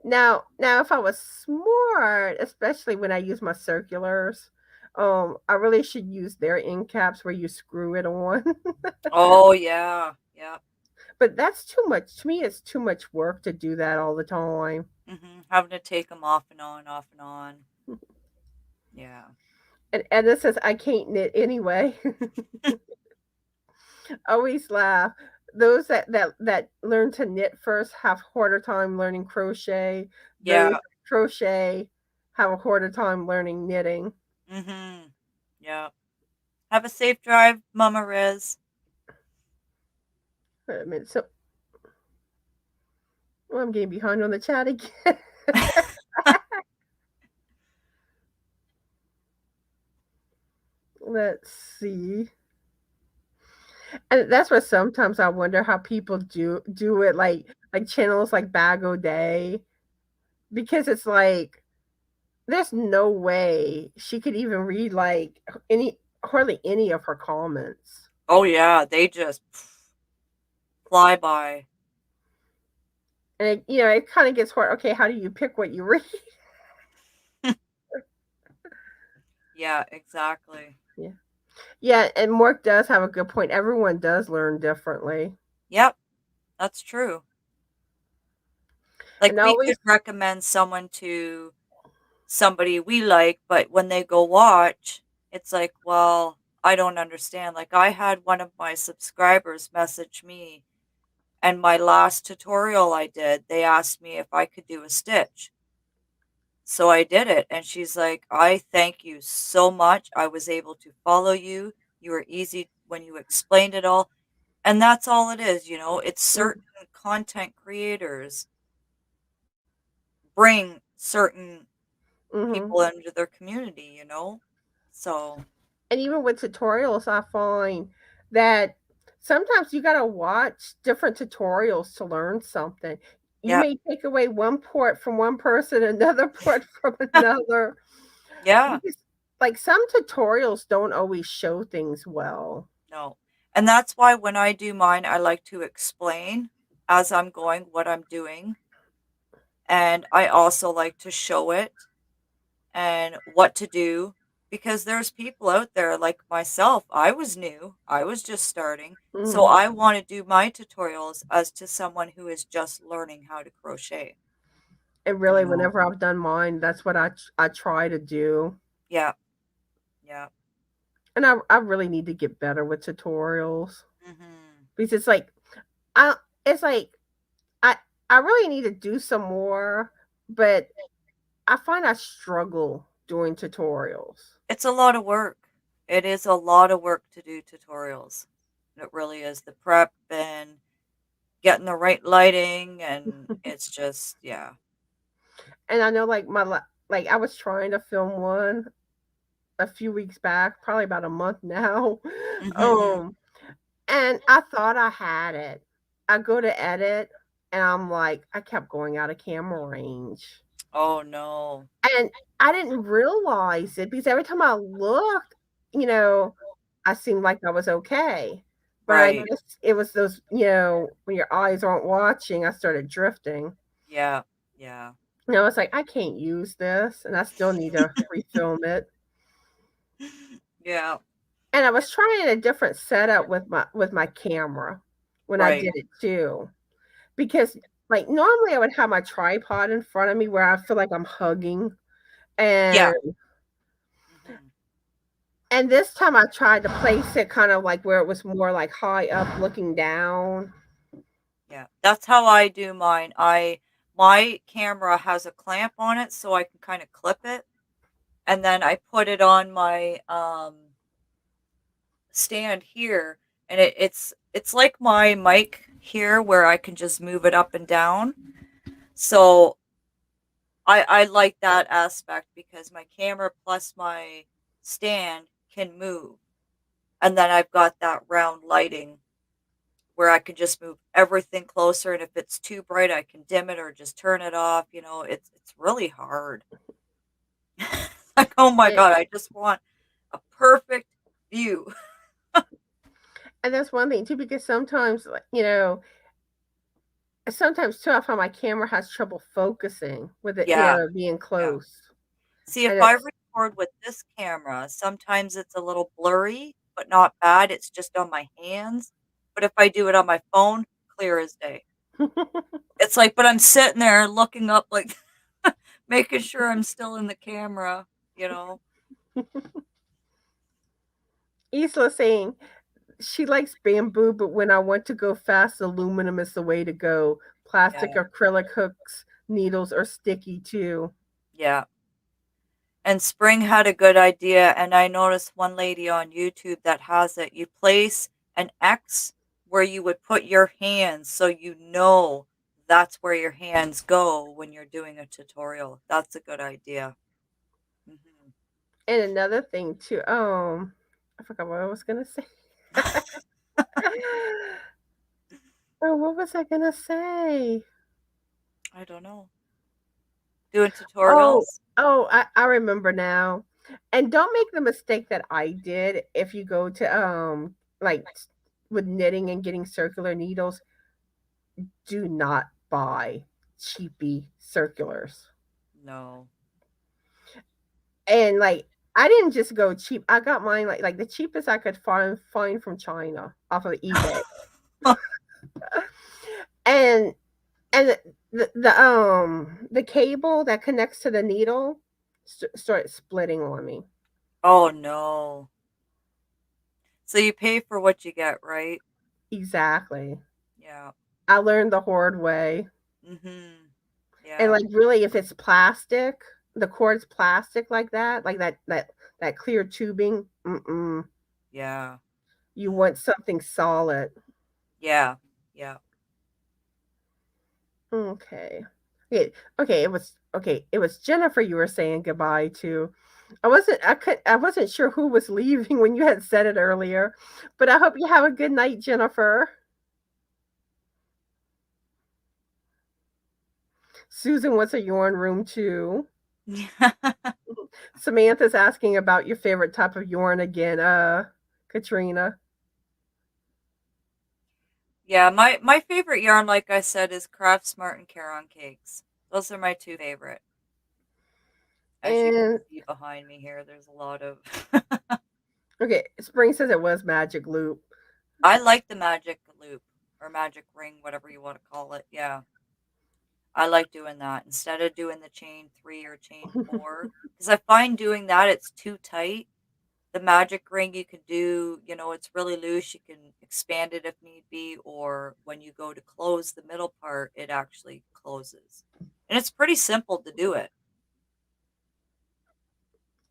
Now, if I was smart, especially when I use my circulars, I really should use their end caps where you screw it on. oh, yeah, yeah. But that's too much. To me, it's too much work to do that all the time. Mhm, having to take them off and on, off and on. Yeah. And Edna says, I can't knit anyway. I always laugh. Those that learn to knit first have harder time learning crochet. Those Yeah, that crochet have a harder time learning knitting. mhm, yeah. Have a safe drive, Mama Riz. Wait a minute. So, oh, I'm getting behind on the chat again. Let's see. And that's where sometimes I wonder how people do it, like channels like Bag O Day, because it's like there's no way she could even read like any hardly any of her comments. Oh, yeah, they just fly by. And it kind of gets hard. Okay, how do you pick what you read? Yeah, exactly. Yeah. Yeah, and Mark does have a good point. Everyone does learn differently. Yep, that's true. Like, And I we always could recommend someone to somebody we like, but when they go watch, it's like, well, I don't understand. Like, I had one of my subscribers message me, and my last tutorial I did, they asked me if I could do a stitch. So I did it, and she's like, "I thank you so much. I was able to follow you. You were easy when you explained it all." And that's all it is, you know? It's certain content creators bring certain Mm-hmm. people into their community, you know? So, And even with tutorials, I find that sometimes you gotta watch different tutorials to learn something. You yeah. may take away one part from one person, another part from another, Yeah. because like some tutorials don't always show things well. No. And that's why when I do mine, I like to explain as I'm going what I'm doing. And I also like to show it and what to do because there's people out there like myself. I was new, I was just starting. So Mhm. I want to do my tutorials as to someone who is just learning how to crochet, And you really, know? whenever I've done mine, that's what I try to do. Yeah. Yeah. And I really need to get better with tutorials Hmm. because I it's like I I really need to do some more, but I find I struggle doing tutorials. It's a lot of work. It is a lot of work to do tutorials. It really is the prep and getting the right lighting, and it's just, yeah. And I know like I was trying to film one a few weeks back, probably about a month now. Mhm. Um and I thought I had it. I go to edit and I'm like I kept going out of camera range. Oh, no. And I didn't realize it because every time I looked, you know, I seemed like I was okay. But I Right. guess it was those, when your eyes aren't watching, I started drifting. Yeah. Yeah. And I was like, I can't use this, and I still need to refilm it. Yeah. And I was trying a different setup with my camera when I Right. did it too. Because like normally I would have my tripod in front of me where I feel like I'm hugging. Yeah. And Mhm. and this time I tried to place it kind of like where it was more like high up looking down. Yeah. That's how I do mine. My camera has a clamp on it so I can kinda clip it, and then I put it on my, stand here, and it's like my mic here where I can just move it up and down. So I like that aspect because my camera plus my stand can move. And then I've got that round lighting where I can just move everything closer, and if it's too bright, I can dim it or just turn it off, you know, it's really hard. Like, oh my And, god, I just want a perfect view. and that's one thing too, because sometimes, like, sometimes too, I find my camera has trouble focusing with it, Yeah, being yeah. close. See, if And I it's record with this camera, sometimes it's a little blurry, but not bad, it's just on my hands. But if I do it on my phone, clear as day. It's like but I'm sitting there looking up, like, making sure I'm still in the camera, you know? Isla saying she likes bamboo, but when I want to go fast, aluminum is the way to go. Plastic, Yeah, acrylic hooks, needles are sticky too. yeah. And Spring had a good idea, and I noticed one lady on YouTube that has it. You place an X where you would put your hands so you know that's where your hands go when you're doing a tutorial. That's a good idea. Mhm. And another thing too, I forgot what I was gonna say. Oh, what was I gonna say? I don't know. Doing Oh, tutorials? I remember now. And don't make the mistake that I did if you go to with knitting and getting circular needles, do not buy cheapy circulars. No. And like I didn't just go cheap. I got mine like the cheapest I could find from China off of eBay. And the cable that connects to the needle started splitting on me. Oh, no. So you pay for what you get, right? Exactly. Yeah. I learned the hard way. Mhm. And Yeah. like really if it's plastic, the cord's plastic like that clear tubing, mm-mm. Yeah. You want something solid. Yeah. Yeah. Okay. It was Jennifer you were saying goodbye to. I wasn't sure who was leaving when you had said it earlier, but I hope you have a good night, Jennifer. Susan wants a yarn room too. Samantha's asking about your favorite type of yarn again, Katrina. Yeah, my favorite yarn, like I said, is Craft Smart and Caron Cakes. Those are my two favorite. As you can And see behind me here, there's a lot of okay, Spring says it was Magic Loop. I like the magic loop or magic ring, whatever you want to call it. Yeah. I like doing that instead of doing the chain 3 or chain 4 because I find doing that it's too tight. The magic ring you can do, it's really loose. You can expand it if need be, or when you go to close the middle part, it actually closes. And it's pretty simple to do it.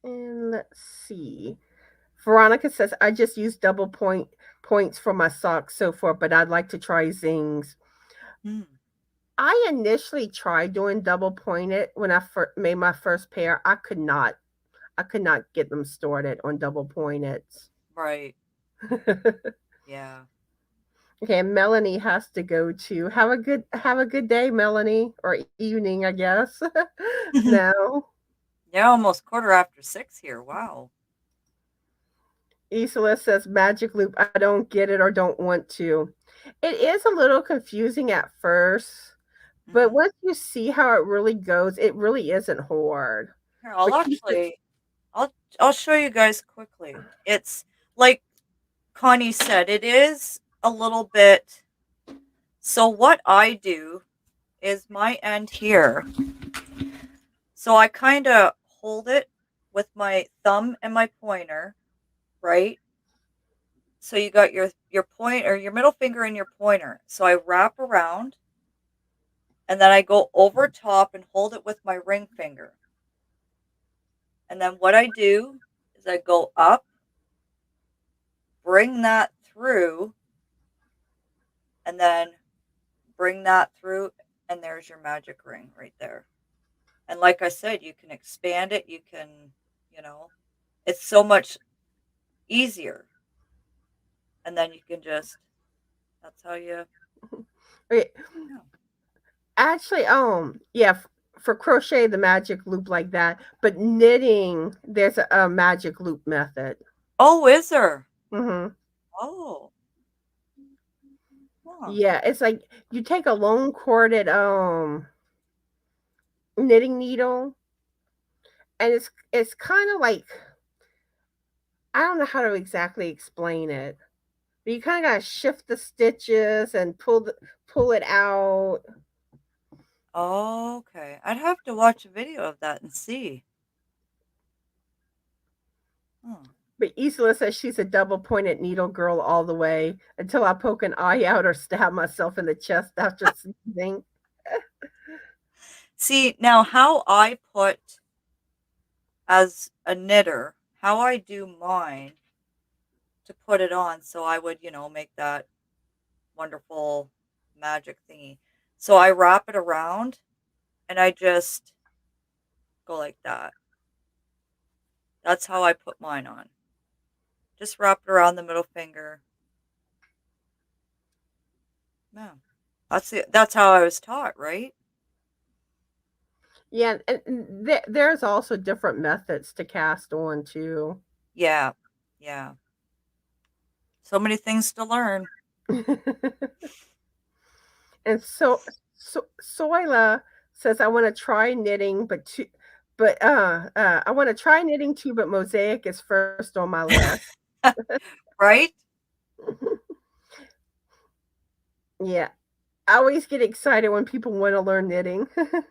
And let's see. Veronica says I just use double points for my socks so far, but I'd like to try zings. Hmm. I initially tried doing double pointed when I made my first pair. I could not get them started on double pointed. Right. Yeah. Okay, Melanie has to go to have a good day, Melanie, or evening, I guess. Now, Yeah, almost quarter after 6 here. Wow. Isla says magic loop. I don't get it or don't want to. It is a little confusing at first, but Hmm. once you see how it really goes, it really isn't hard. Here, But keep it. I'll show you guys quickly. It's like Connie said, it is a little bit. So what I do is my end here. So I kind of hold it with my thumb and my pointer, right? So you got your point or your middle finger and your pointer. So I wrap around and then I go over top and hold it with my ring finger. And then what I do is I go up, bring that through, and then bring that through, and there's your magic ring right there. And like I said, you can expand it, you can, you know, it's so much easier. And then you can just, that's how you, Okay, yeah. actually, yeah, for crochet, the magic loop like that, but knitting, there's a magic loop method. Oh, is there? Hmm. Oh, huh. Yeah, it's like you take a long corded knitting needle, and it's kind of like I don't know how to exactly explain it, but you kind of gotta shift the stitches and pull it out. Oh, okay. I'd have to watch a video of that and see. Hmm. But Isla says she's a double pointed needle girl all the way until I poke an eye out or stab myself in the chest after sneezing. See, now how I put as a knitter, how I do mine to put it on so I would, make that wonderful magic thingy. So I wrap it around and I just go like that. That's how I put mine on. Just wrap it around the middle finger. Yeah. That's how I was taught, right? Yeah, and there's also different methods to cast on too. Yeah. Yeah. So many things to learn. And so Soila says I want to try knitting, but I want to try knitting too, but mosaic is first on my list. Right? Yeah, I always get excited when people want to learn knitting.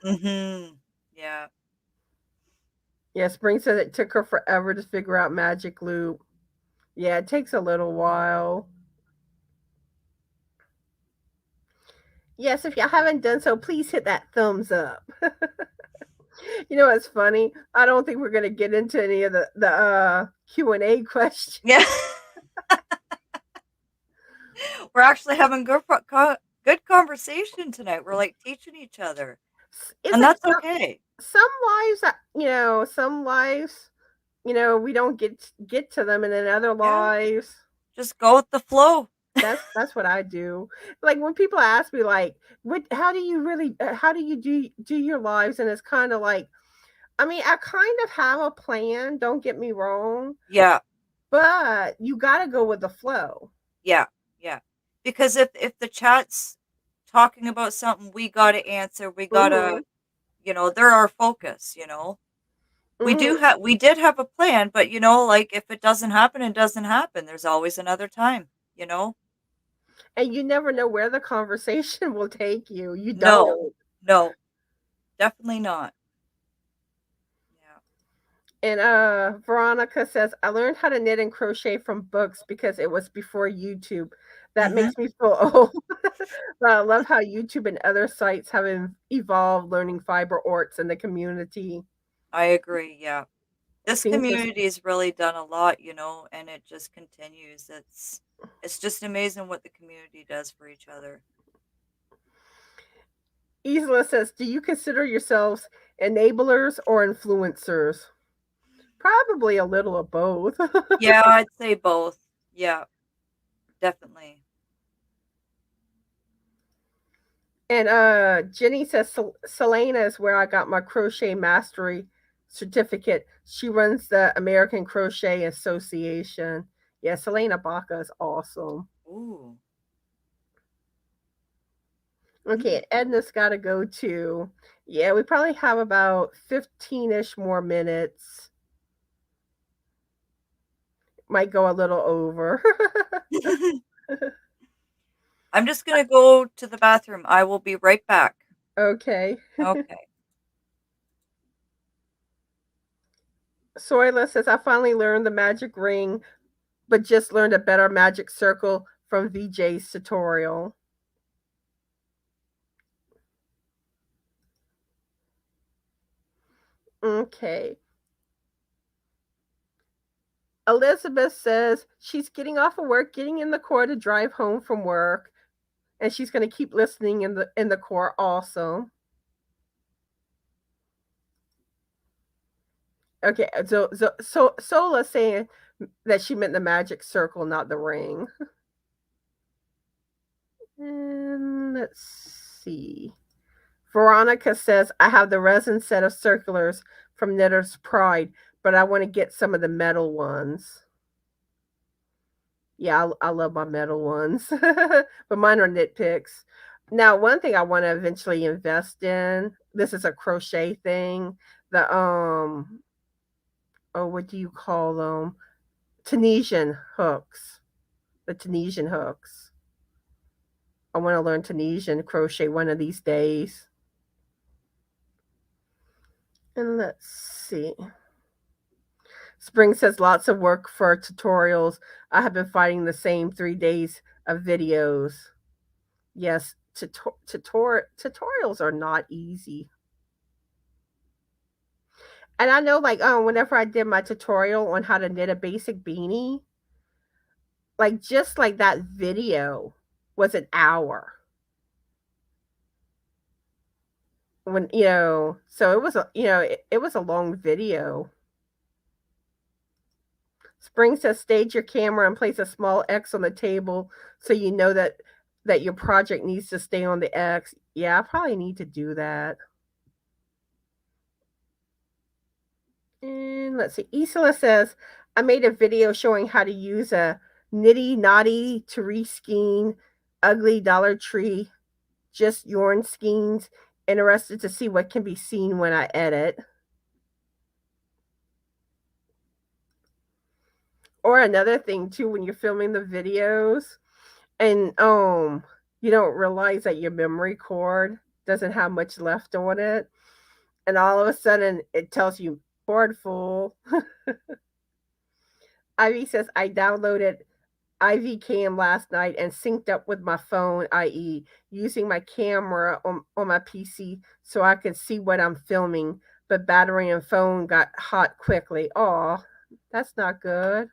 Mhm. Yeah. Yeah, Spring said it took her forever to figure out magic loop. Yeah, it takes a little while. Yes, if y'all haven't done so, please hit that thumbs up. You know what's funny? I don't think we're gonna get into any of the Q&A questions. Yeah. We're actually having good conversation tonight. We're like teaching each other. Is And it that's okay. some lives, some lives, we don't get to them, and then other Yeah. lives, Just go with the flow. that's what I do. Like when people ask me, like, what, how do you do your lives, and it's kind of like, I mean, I kind of have a plan. Don't get me wrong, Yeah. but you got to go with the flow. Yeah. Yeah. Because if the chat's talking about something, we got to answer. We got to, Mhm. they're our focus. Mhm. We did have a plan, but like if it doesn't happen, it doesn't happen. There's always another time. And you never know where the conversation will take you. You No. don't. No. Definitely not. Yeah. And Veronica says, I learned how to knit and crochet from books because it was before YouTube. That Mhm. makes me feel old. But I love how YouTube and other sites have evolved learning fiber arts in the community. I agree. Yeah. This Seems to community's really done a lot, and it just continues. It's just amazing what the community does for each other. Isla says, do you consider yourselves enablers or influencers? Probably a little of both. Yeah, I'd say both. Yeah, definitely. And Jenny says Selena is where I got my crochet mastery certificate. She runs the American Crochet Association. Yeah, Selena Baca is awesome. Ooh. Okay, Edna's got to go too. Yeah, we probably have about 15-ish more minutes. Might go a little over. I'm just gonna go to the bathroom. I will be right back. Okay. Okay. Soyla says, I finally learned the magic ring, but just learned a better magic circle from VJ's tutorial. Okay. Elizabeth says she's getting off of work, getting in the car to drive home from work, and she's going to keep listening in the car also. Okay, so Sola saying that she meant the magic circle, not the ring. And let's see. Veronica says, I have the resin set of circulars from Knitter's Pride, but I want to get some of the metal ones. Yeah, I love my metal ones, but mine are knit picks. Now, one thing I want to eventually invest in, this is a crochet thing. The oh, what do you call them? Tunisian hooks. The Tunisian hooks. I want to learn Tunisian crochet one of these days. And let's see. Spring says lots of work for tutorials. I have been fighting the same 3 days of videos. Yes, tutorials are not easy. And I know, like, whenever I did my tutorial on how to knit a basic beanie, like, just like that video was an hour. So it was it was a long video. Spring says stage your camera and place a small X on the table so you know that your project needs to stay on the X. Yeah, I probably need to do that. And let's see. Isla says, I made a video showing how to use a nitty naughty to skein ugly Dollar Tree just yarn skeins. Interested to see what can be seen when I edit. Or another thing too, when you're filming the videos and you don't realize that your memory card doesn't have much left on it, and all of a sudden it tells you cord full. Ivy says, I downloaded IV Cam last night and synced up with my phone, i.e., using my camera on my PC so I could see what I'm filming, but battery and phone got hot quickly. Oh, that's not good.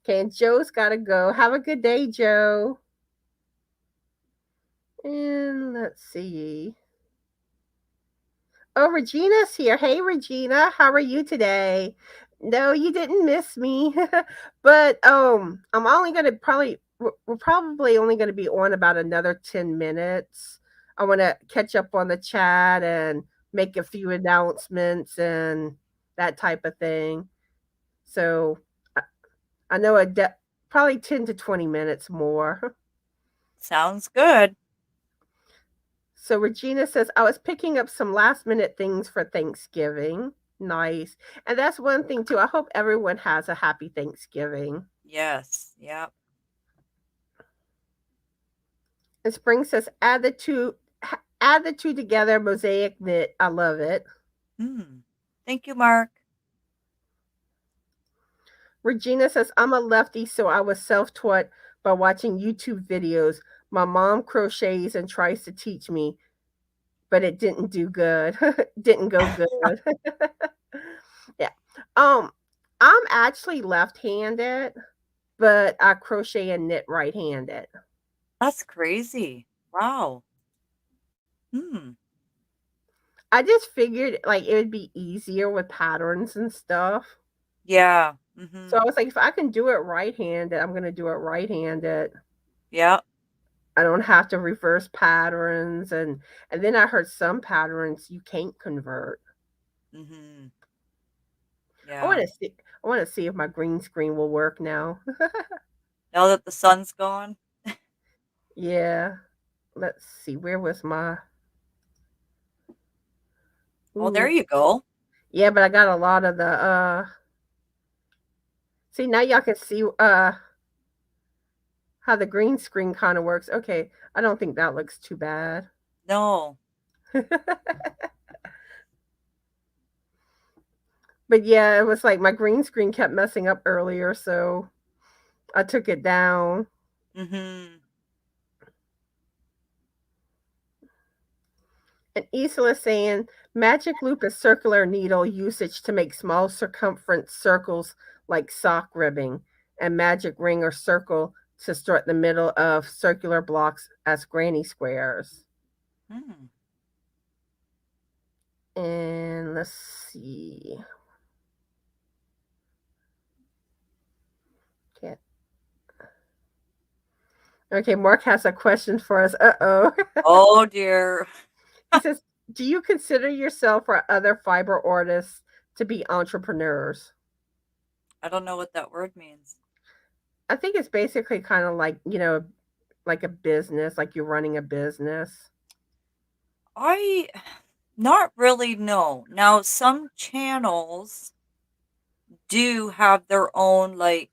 Okay, and Joe's got to go. Have a good day, Joe. And let's see. Oh, Regina's here. Hey, Regina, how are you today? No, you didn't miss me, but I'm only gonna probably we're probably only gonna be on about another 10 minutes. I want to catch up on the chat and make a few announcements and that type of thing. So I, I know probably 10 to 20 minutes more. Sounds good. So Regina says, I was picking up some last minute things for Thanksgiving. Nice. And that's one thing too. I hope everyone has a happy Thanksgiving. Yes. Yep. And Spring says, add the two together, mosaic knit. I love it. Hmm. Thank you, Mark. Regina says, I'm a lefty, so I was self-taught by watching YouTube videos. My mom crochets and tries to teach me, but it didn't do good. Didn't go good. Yeah. Um, I'm actually left-handed, but I crochet and knit right-handed. That's crazy. Wow. Hmm. I just figured like it would be easier with patterns and stuff. Yeah. So I Mm-hmm. was like, if I can do it right-handed, I'm gonna do it right-handed. Yeah. I don't have to reverse patterns and then I heard some patterns you can't convert. Mm-hmm. I want Yeah. to see. I want to see if my green screen will work now. Now that the sun's gone. Yeah. Let's see. Where was my? Oh, there Ooh. you go. Yeah, but I got a lot of the. See, now y'all can see how the green screen kind of works. Okay, I don't think that looks too bad. No. But yeah, it was like my green screen kept messing up earlier, so I took it down. Mm-hmm. And Isla saying magic loop is circular needle usage to make small circumference circles like sock ribbing, and magic ring or circle to start the middle of circular blocks as granny squares. Hmm. And let's see. Can't. Okay, Mark has a question for us. Uh-oh. Oh dear. He says, do you consider yourself or other fiber artists to be entrepreneurs? I don't know what that word means. I think it's basically kind of like, like a business, like you're running a business. I not really know. Now some channels do have their own like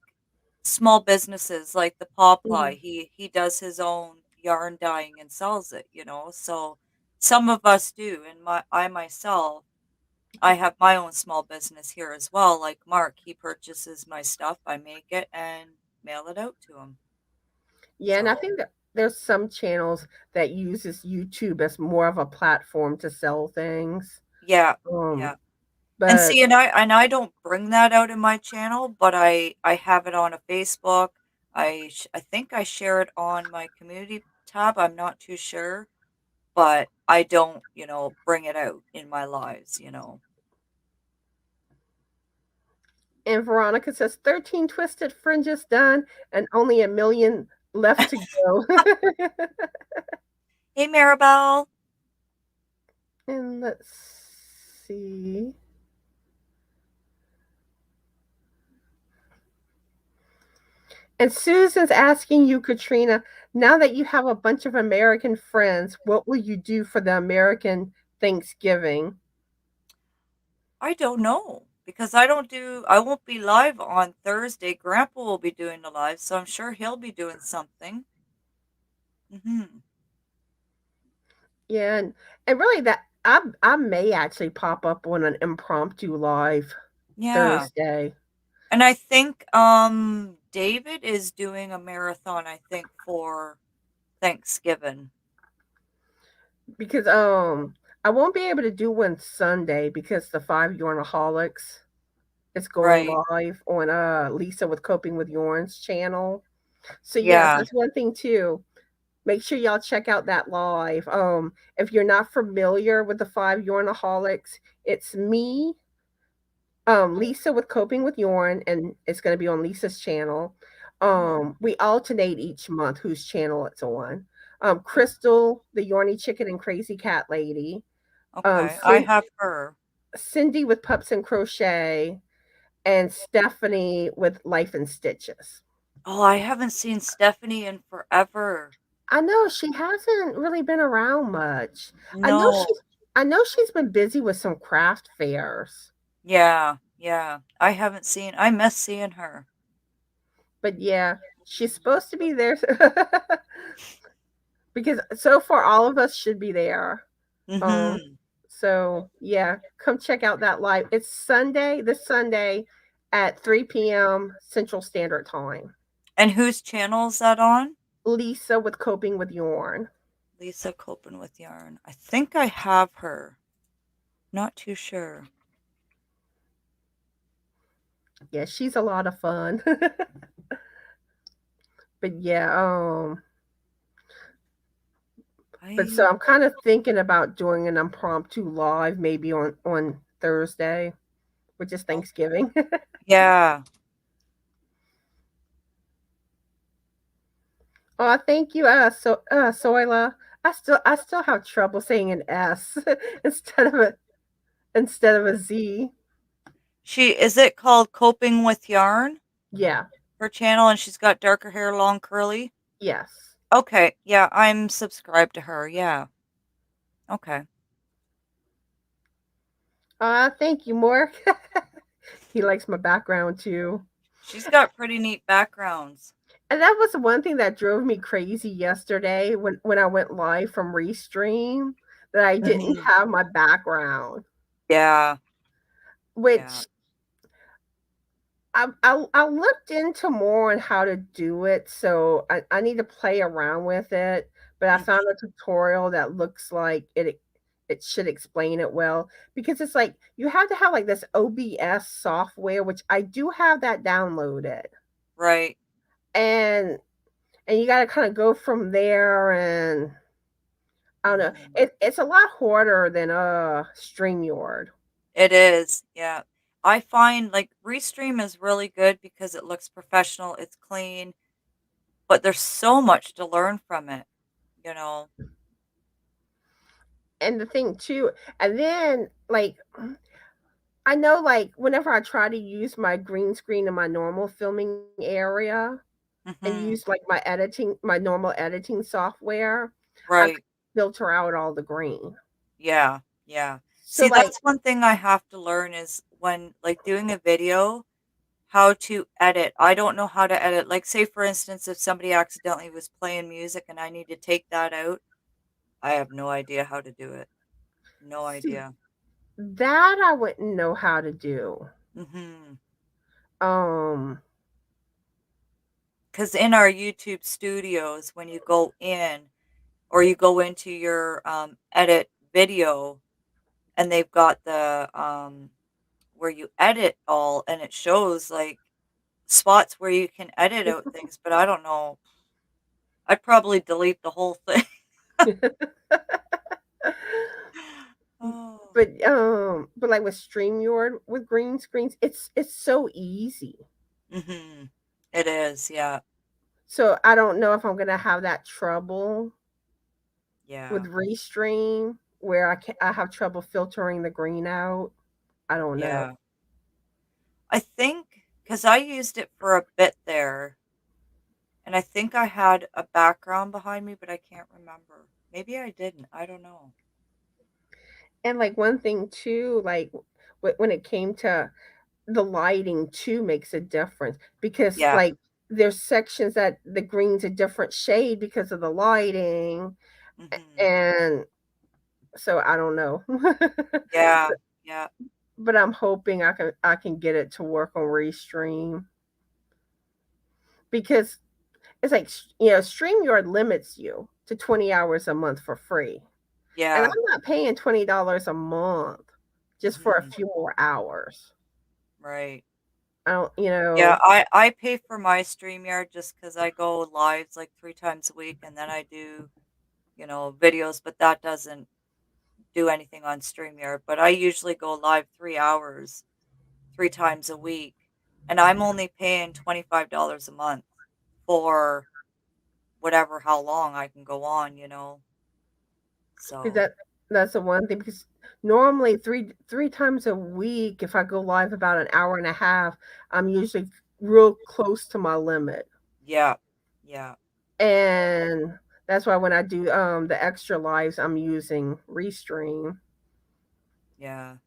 small businesses like the Pawply. Mhm. He does his own yarn dyeing and sells it, you know. So some of us do, and I myself, I have my own small business here as well. Like Mark, he purchases my stuff, I make it and mail it out to him. Yeah, and I So think that there's some channels that uses YouTube as more of a platform to sell things. yeah, Um, yeah. And but see, and I don't bring that out in my channel, but I have it on a Facebook. I think I share it on my community tab. I'm not too sure, but I don't, bring it out in my lives. and Veronica says 13 twisted fringes done and only a million left to go. Hey, Maribel. And let's see. And Susan's asking you, Katrina, now that you have a bunch of American friends, what will you do for the American Thanksgiving? I don't know because I won't be live on Thursday. Grandpa will be doing the live, so I'm sure he'll be doing something. Hmm. Yeah, and really that I may actually pop up on an impromptu live. Yeah. Thursday. And I think David is doing a marathon, I think, for Thanksgiving. Because I won't be able to do one Sunday because the 5 Yarnaholics is going Right. live on Lisa with Coping with Yarns channel. So yes, Yeah. that's one thing too. Make sure y'all check out that live. If you're not familiar with the 5 Yarnaholics, it's me, Lisa with Coping with Yarn, and it's going to be on Lisa's channel. We alternate each month whose channel it's on. Crystal, the Yarny Chicken and Crazy Cat Lady. Okay. I Cin- have her. Cindy with Pups and Crochet, and Stephanie with Life and Stitches. Oh, I haven't seen Stephanie in forever. I know she hasn't really been around much. I know No. she's I know she's been busy with some craft fairs. Yeah. Yeah. I miss seeing her. But yeah, she's supposed to be there because so far all of us should be there. Um Mm-hmm. so yeah, come check out that live. It's this Sunday at 3 p.m. Central Standard Time. And whose channel is that on? Lisa with Coping with Yarn. Lisa Coping with Yarn. I think I have her. Not too sure. Yeah, she's a lot of fun. But yeah, but so I I'm kind of thinking about doing an impromptu live maybe on Thursday, which is oh, Thanksgiving. yeah. Oh, thank you, Soila. I still have trouble saying an S instead of a Z. She is it called Coping with Yarn? Yeah. Her channel, and she's got darker hair, long curly. Yes. Okay, yeah, I'm subscribed to her. Yeah. Okay. Thank you, Mark. He likes my background too. She's got pretty neat backgrounds. And that was one thing that drove me crazy yesterday when I went live from Restream that I didn't Mhm. have my background, Yeah. Yeah. which I looked into more on how to do it, so I need to play around with it. But I found Mhm. a tutorial that looks like it should explain it well because it's like you have to have like this OBS software, which I do have that downloaded, Right. and you got to kind of go from there. And I don't know, Mhm. it's a lot harder than StreamYard. It is. Yeah. I find like Restream is really good because it looks professional, it's clean, but there's so much to learn from it, you know. And the thing too, and then like I know, like, whenever I try to use my green screen in my normal filming area and Mhm. use like my normal editing software, I Right. filter out all the green. Yeah. Yeah. So See, like, that's one thing I have to learn is when like doing a video, how to edit. I don't know how to edit. Like, say, for instance, if somebody accidentally was playing music and I need to take that out, I have no idea how to do it. No see, idea. that I wouldn't know how to do. Mhm. Um, Because in our YouTube studios, when you go in or you go into your edit video and they've got the where you edit all and it shows like spots where you can edit out things, but I don't know. I'd probably delete the whole thing. Oh. but like with StreamYard with green screens, it's so easy. Mhm. It is, yeah. So I don't know if I'm gonna have that trouble Yeah. with Restream where I have trouble filtering the green out. I don't know. Yeah. I think because I used it for a bit there, and I think I had a background behind me, but I can't remember. Maybe I didn't. I don't know. And like one thing too, like when it came to the lighting too makes a difference because Yeah. like there's sections that the green's a different shade because of the lighting, Mhm. and so I don't know. Yeah. Yeah. but I'm hoping I can get it to work on Restream because it's like StreamYard limits you to 20 hours a month for free. And Yeah. I'm not paying $20 a month just for a Hmm. few more hours. Right. I don't, Yeah, I pay for my StreamYard just because I go lives like 3 times a week and then I do, videos, but that doesn't do anything on StreamYard. But I usually go live 3 hours 3 times a week, and I'm only paying $25 a month for whatever how long I can go on. So, that's the one thing because normally three times a week, if I go live about an hour and a half, I'm usually real close to my limit. yeah. Yeah. And that's why when I do the extra lives, I'm using Restream Yeah.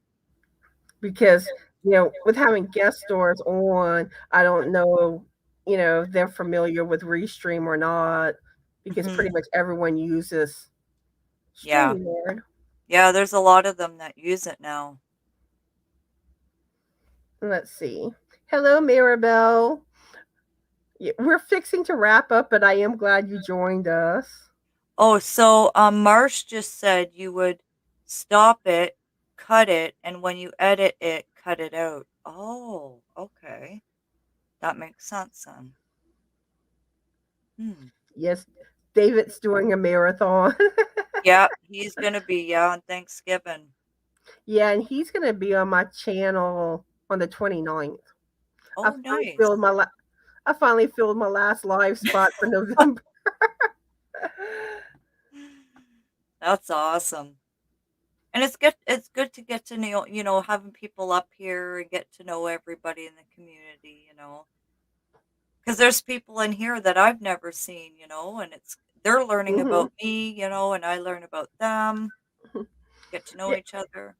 because with having guest stores on, I don't know if they're familiar with Restream or not because Mhm. pretty much everyone uses Yeah. StreamYard. Yeah, there's a lot of them that use it now. Let's see. Hello, Maribel. We're fixing to wrap up, but I am glad you joined us. Oh, so Marsh just said you would stop it, cut it, and when you edit it, cut it out. Oh, okay. That makes sense then. Hmm. Yes, David's doing a marathon. Yeah, he's gonna be, yeah, on Thanksgiving. Yeah, and he's going to be on my channel on the 29th. I Oh, finally nice. filled I finally filled my last live spot for November. That's awesome. And it's good to get to know, having people up here and get to know everybody in the community. Because there's people in here that I've never seen, and they're learning Hmm. about me, and I learn about them, get to know Yeah, each other.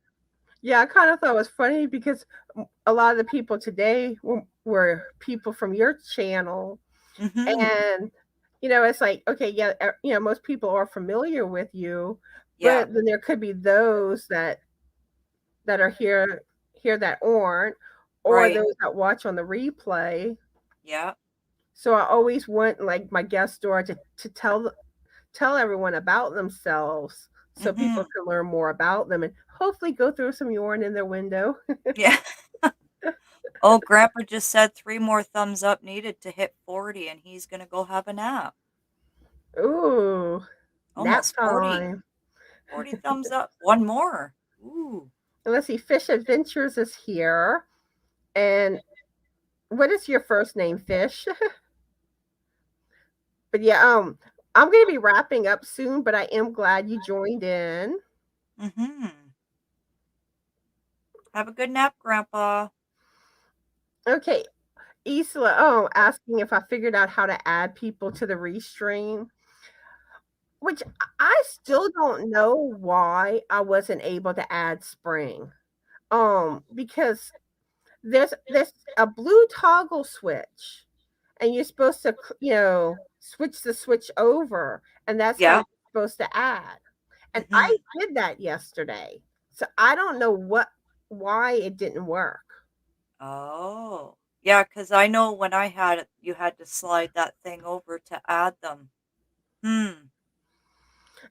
yeah, I kind of thought it was funny because a lot of the people today were people from your channel. Mhm. And it's like, okay, yeah, most people are familiar with you, Yeah. but then there could be those that are here that aren't, or Right. those that watch on the replay. Yeah. So I always want like my guest star to tell everyone about themselves so people Mhm. can learn more about them and hopefully go through some yarn in their window. Yeah. Oh, Grandpa just said 3 more thumbs up needed to hit 40, and he's gonna go have a nap. Ooh, nap Almost 40. time. 40 thumbs up. One more. Ooh. And let's see, Fish Adventures is here. And what is your first name, Fish? But yeah, I'm gonna be wrapping up soon, but I am glad you joined in. Mhm. Have a good nap, Grandpa. Okay, Isla, asking if I figured out how to add people to the restream, which I still don't know why I wasn't able to add spring. Because there's a blue toggle switch, and you're supposed to switch the switch over, and that's how Yeah. you're supposed to add. And I Mhm. did that yesterday. So I don't know why it didn't work. Oh. Yeah, 'cause I know when I had it, you had to slide that thing over to add them. Hmm.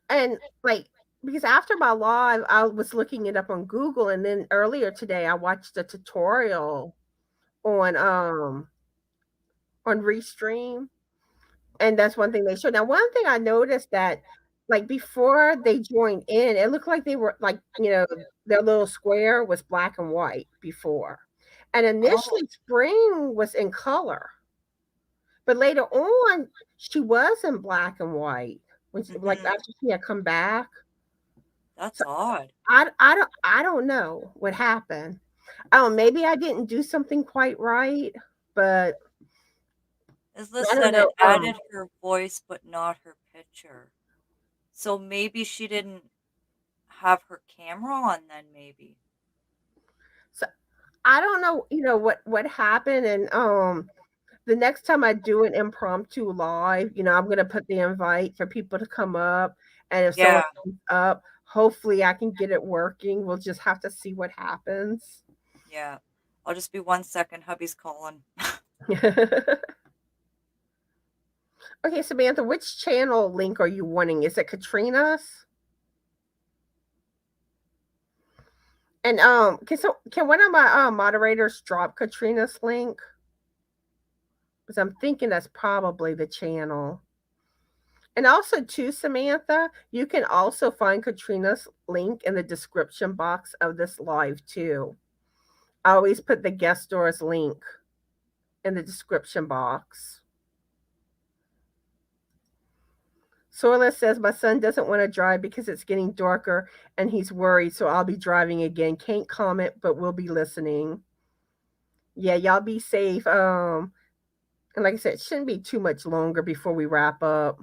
And like because after my live, I was looking it up on Google, and then earlier today I watched a tutorial on Restream, and that's one thing they showed. Now, one thing I noticed that like before they joined in, it looked like they were like, their little square was black and white before. And Oh. initially Spring was in color. But later on, she was in black and white when like Mhm. after she had come back. That's So odd. I don't know what happened. Oh, maybe I didn't do something quite right, but Isla I don't said know. it added her voice but not her picture. So maybe she didn't have her camera on then maybe. So I don't know. What happened, and the next time I do an impromptu live, I'm gonna put the invite for people to come up, and if someone Yeah. comes up, hopefully I can get it working. We'll just have to see what happens. Yeah. I'll just be 1 second. Hubby's calling. Okay, Samantha, which channel link are you wanting? Is it Katrina's? And can one of my moderators drop Katrina's link? Because I'm thinking that's probably the channel. And also, too, Samantha, you can also find Katrina's link in the description box of this live, too. I always put the guest stores link in the description box. Soila says, my son doesn't want to drive because it's getting darker and he's worried, so I'll be driving again. Can't comment, but we'll be listening. Yeah, y'all be safe. And like I said, it shouldn't be too much longer before we wrap up.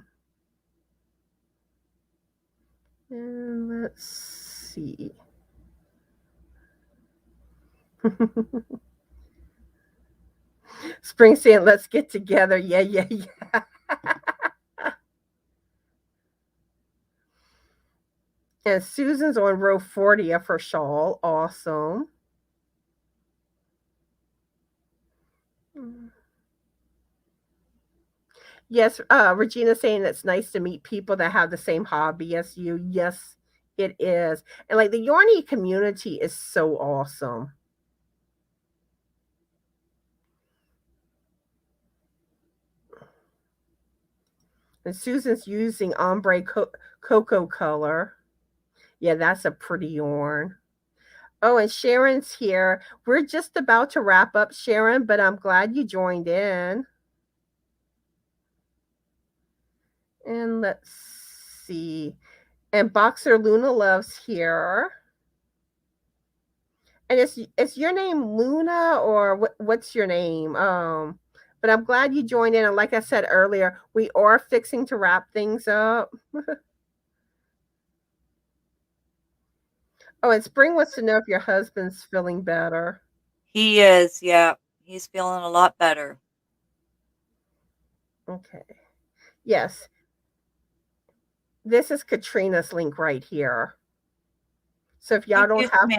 And let's see. Spring saying, let's get together. Yeah, yeah, yeah. And Susan's on row 40 of her shawl. Awesome. Yes, Regina saying it's nice to meet people that have the same hobby as you. Yes, it is. And like the Yarny community is so awesome. And Susan's using ombre cocoa color. Yeah, that's a pretty yarn. Oh, and Sharon's here. We're just about to wrap up, Sharon, but I'm glad you joined in. And let's see. And Boxer Luna Loves here. And is your name Luna or what's your name? But I'm glad you joined in. And like I said earlier, we are fixing to wrap things up. Oh, and Spring wants to know if your husband's feeling better. He is, yeah. He's feeling a lot better. Okay. Yes. This is Katrina's link right here. So if y'all Thank don't you, have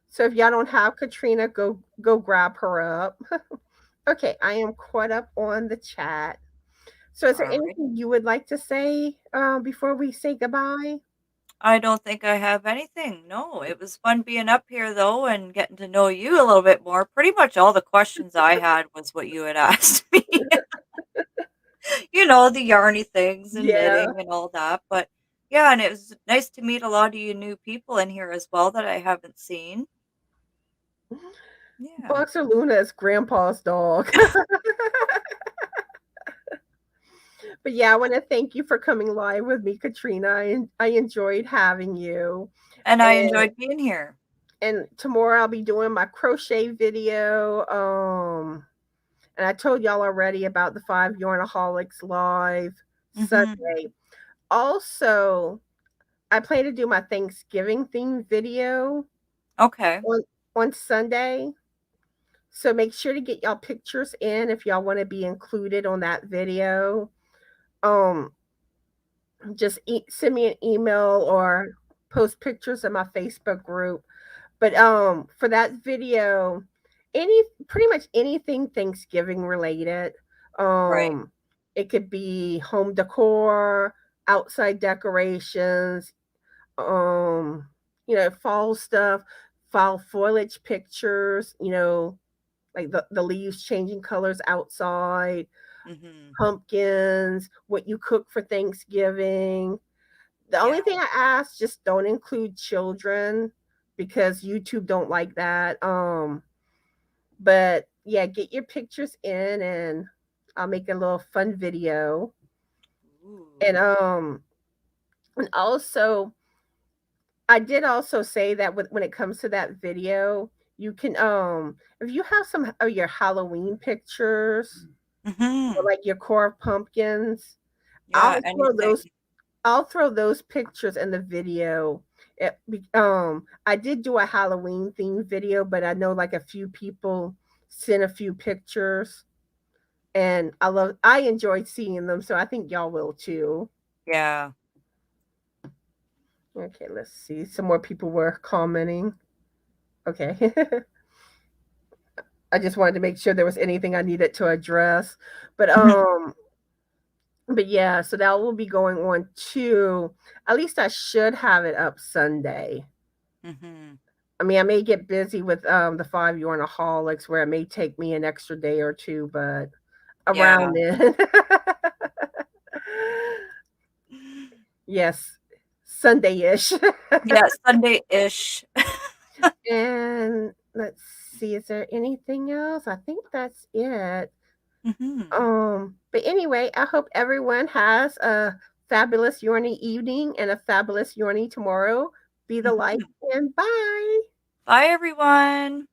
Samantha. Katrina, go grab her up. Okay, I am caught up on the chat. So is there All right. anything you would like to say before we say goodbye? I don't think I have anything. No, it was fun being up here though and getting to know you a little bit more. Pretty much all the questions I had was what you had asked me. The yarny things and Yeah. knitting and all that. But yeah, and it was nice to meet a lot of you new people in here as well that I haven't seen. Yeah. Boxer Luna is grandpa's dog. But yeah, I want to thank you for coming live with me, Katrina. I enjoyed having you. And I And enjoyed being here. tomorrow I'll be doing my crochet video. And I told y'all already about the 5 Yarnaholics live Mhm. Sunday. Also, I plan to do my Thanksgiving themed video Okay. on Sunday. So make sure to get y'all pictures in if y'all want to be included on that video. Um, just send me an email or post pictures in my Facebook group. But for that video, pretty much anything Thanksgiving related. Right. Um, it could be home decor, outside decorations, um, fall stuff, fall foliage pictures, like the leaves changing colors outside, Mhm. pumpkins, what you cook for Thanksgiving. The only Yeah. thing I ask, just don't include children because YouTube don't like that. But yeah, get your pictures in and I'll make a little fun video. And Ooh. also I did also say that when it comes to that video, you can if you have some of your Halloween pictures or Mhm. like your core pumpkins, Yeah, I'll throw those anything. I'll throw those pictures in the video. I did do a Halloween themed video, but I know like a few people sent a few pictures, and I enjoyed seeing them, so I think y'all will too. Yeah. Okay, let's see. Some more people were commenting. Okay. I just wanted to make sure there was anything I needed to address. But Mhm. but yeah, so that will be going on too. At least I should have it up Sunday. Mhm. I mean, I may get busy with the 5 yarnaholics where it may take me an extra day or two, but Yeah. around then. Yes, Sunday-ish. Yeah, Sunday-ish. And let's see, is there anything else? I think that's it. Mhm. But anyway, I hope everyone has a fabulous Yorny evening and a fabulous Yorny tomorrow. Be the light Mhm. and bye. Bye, everyone.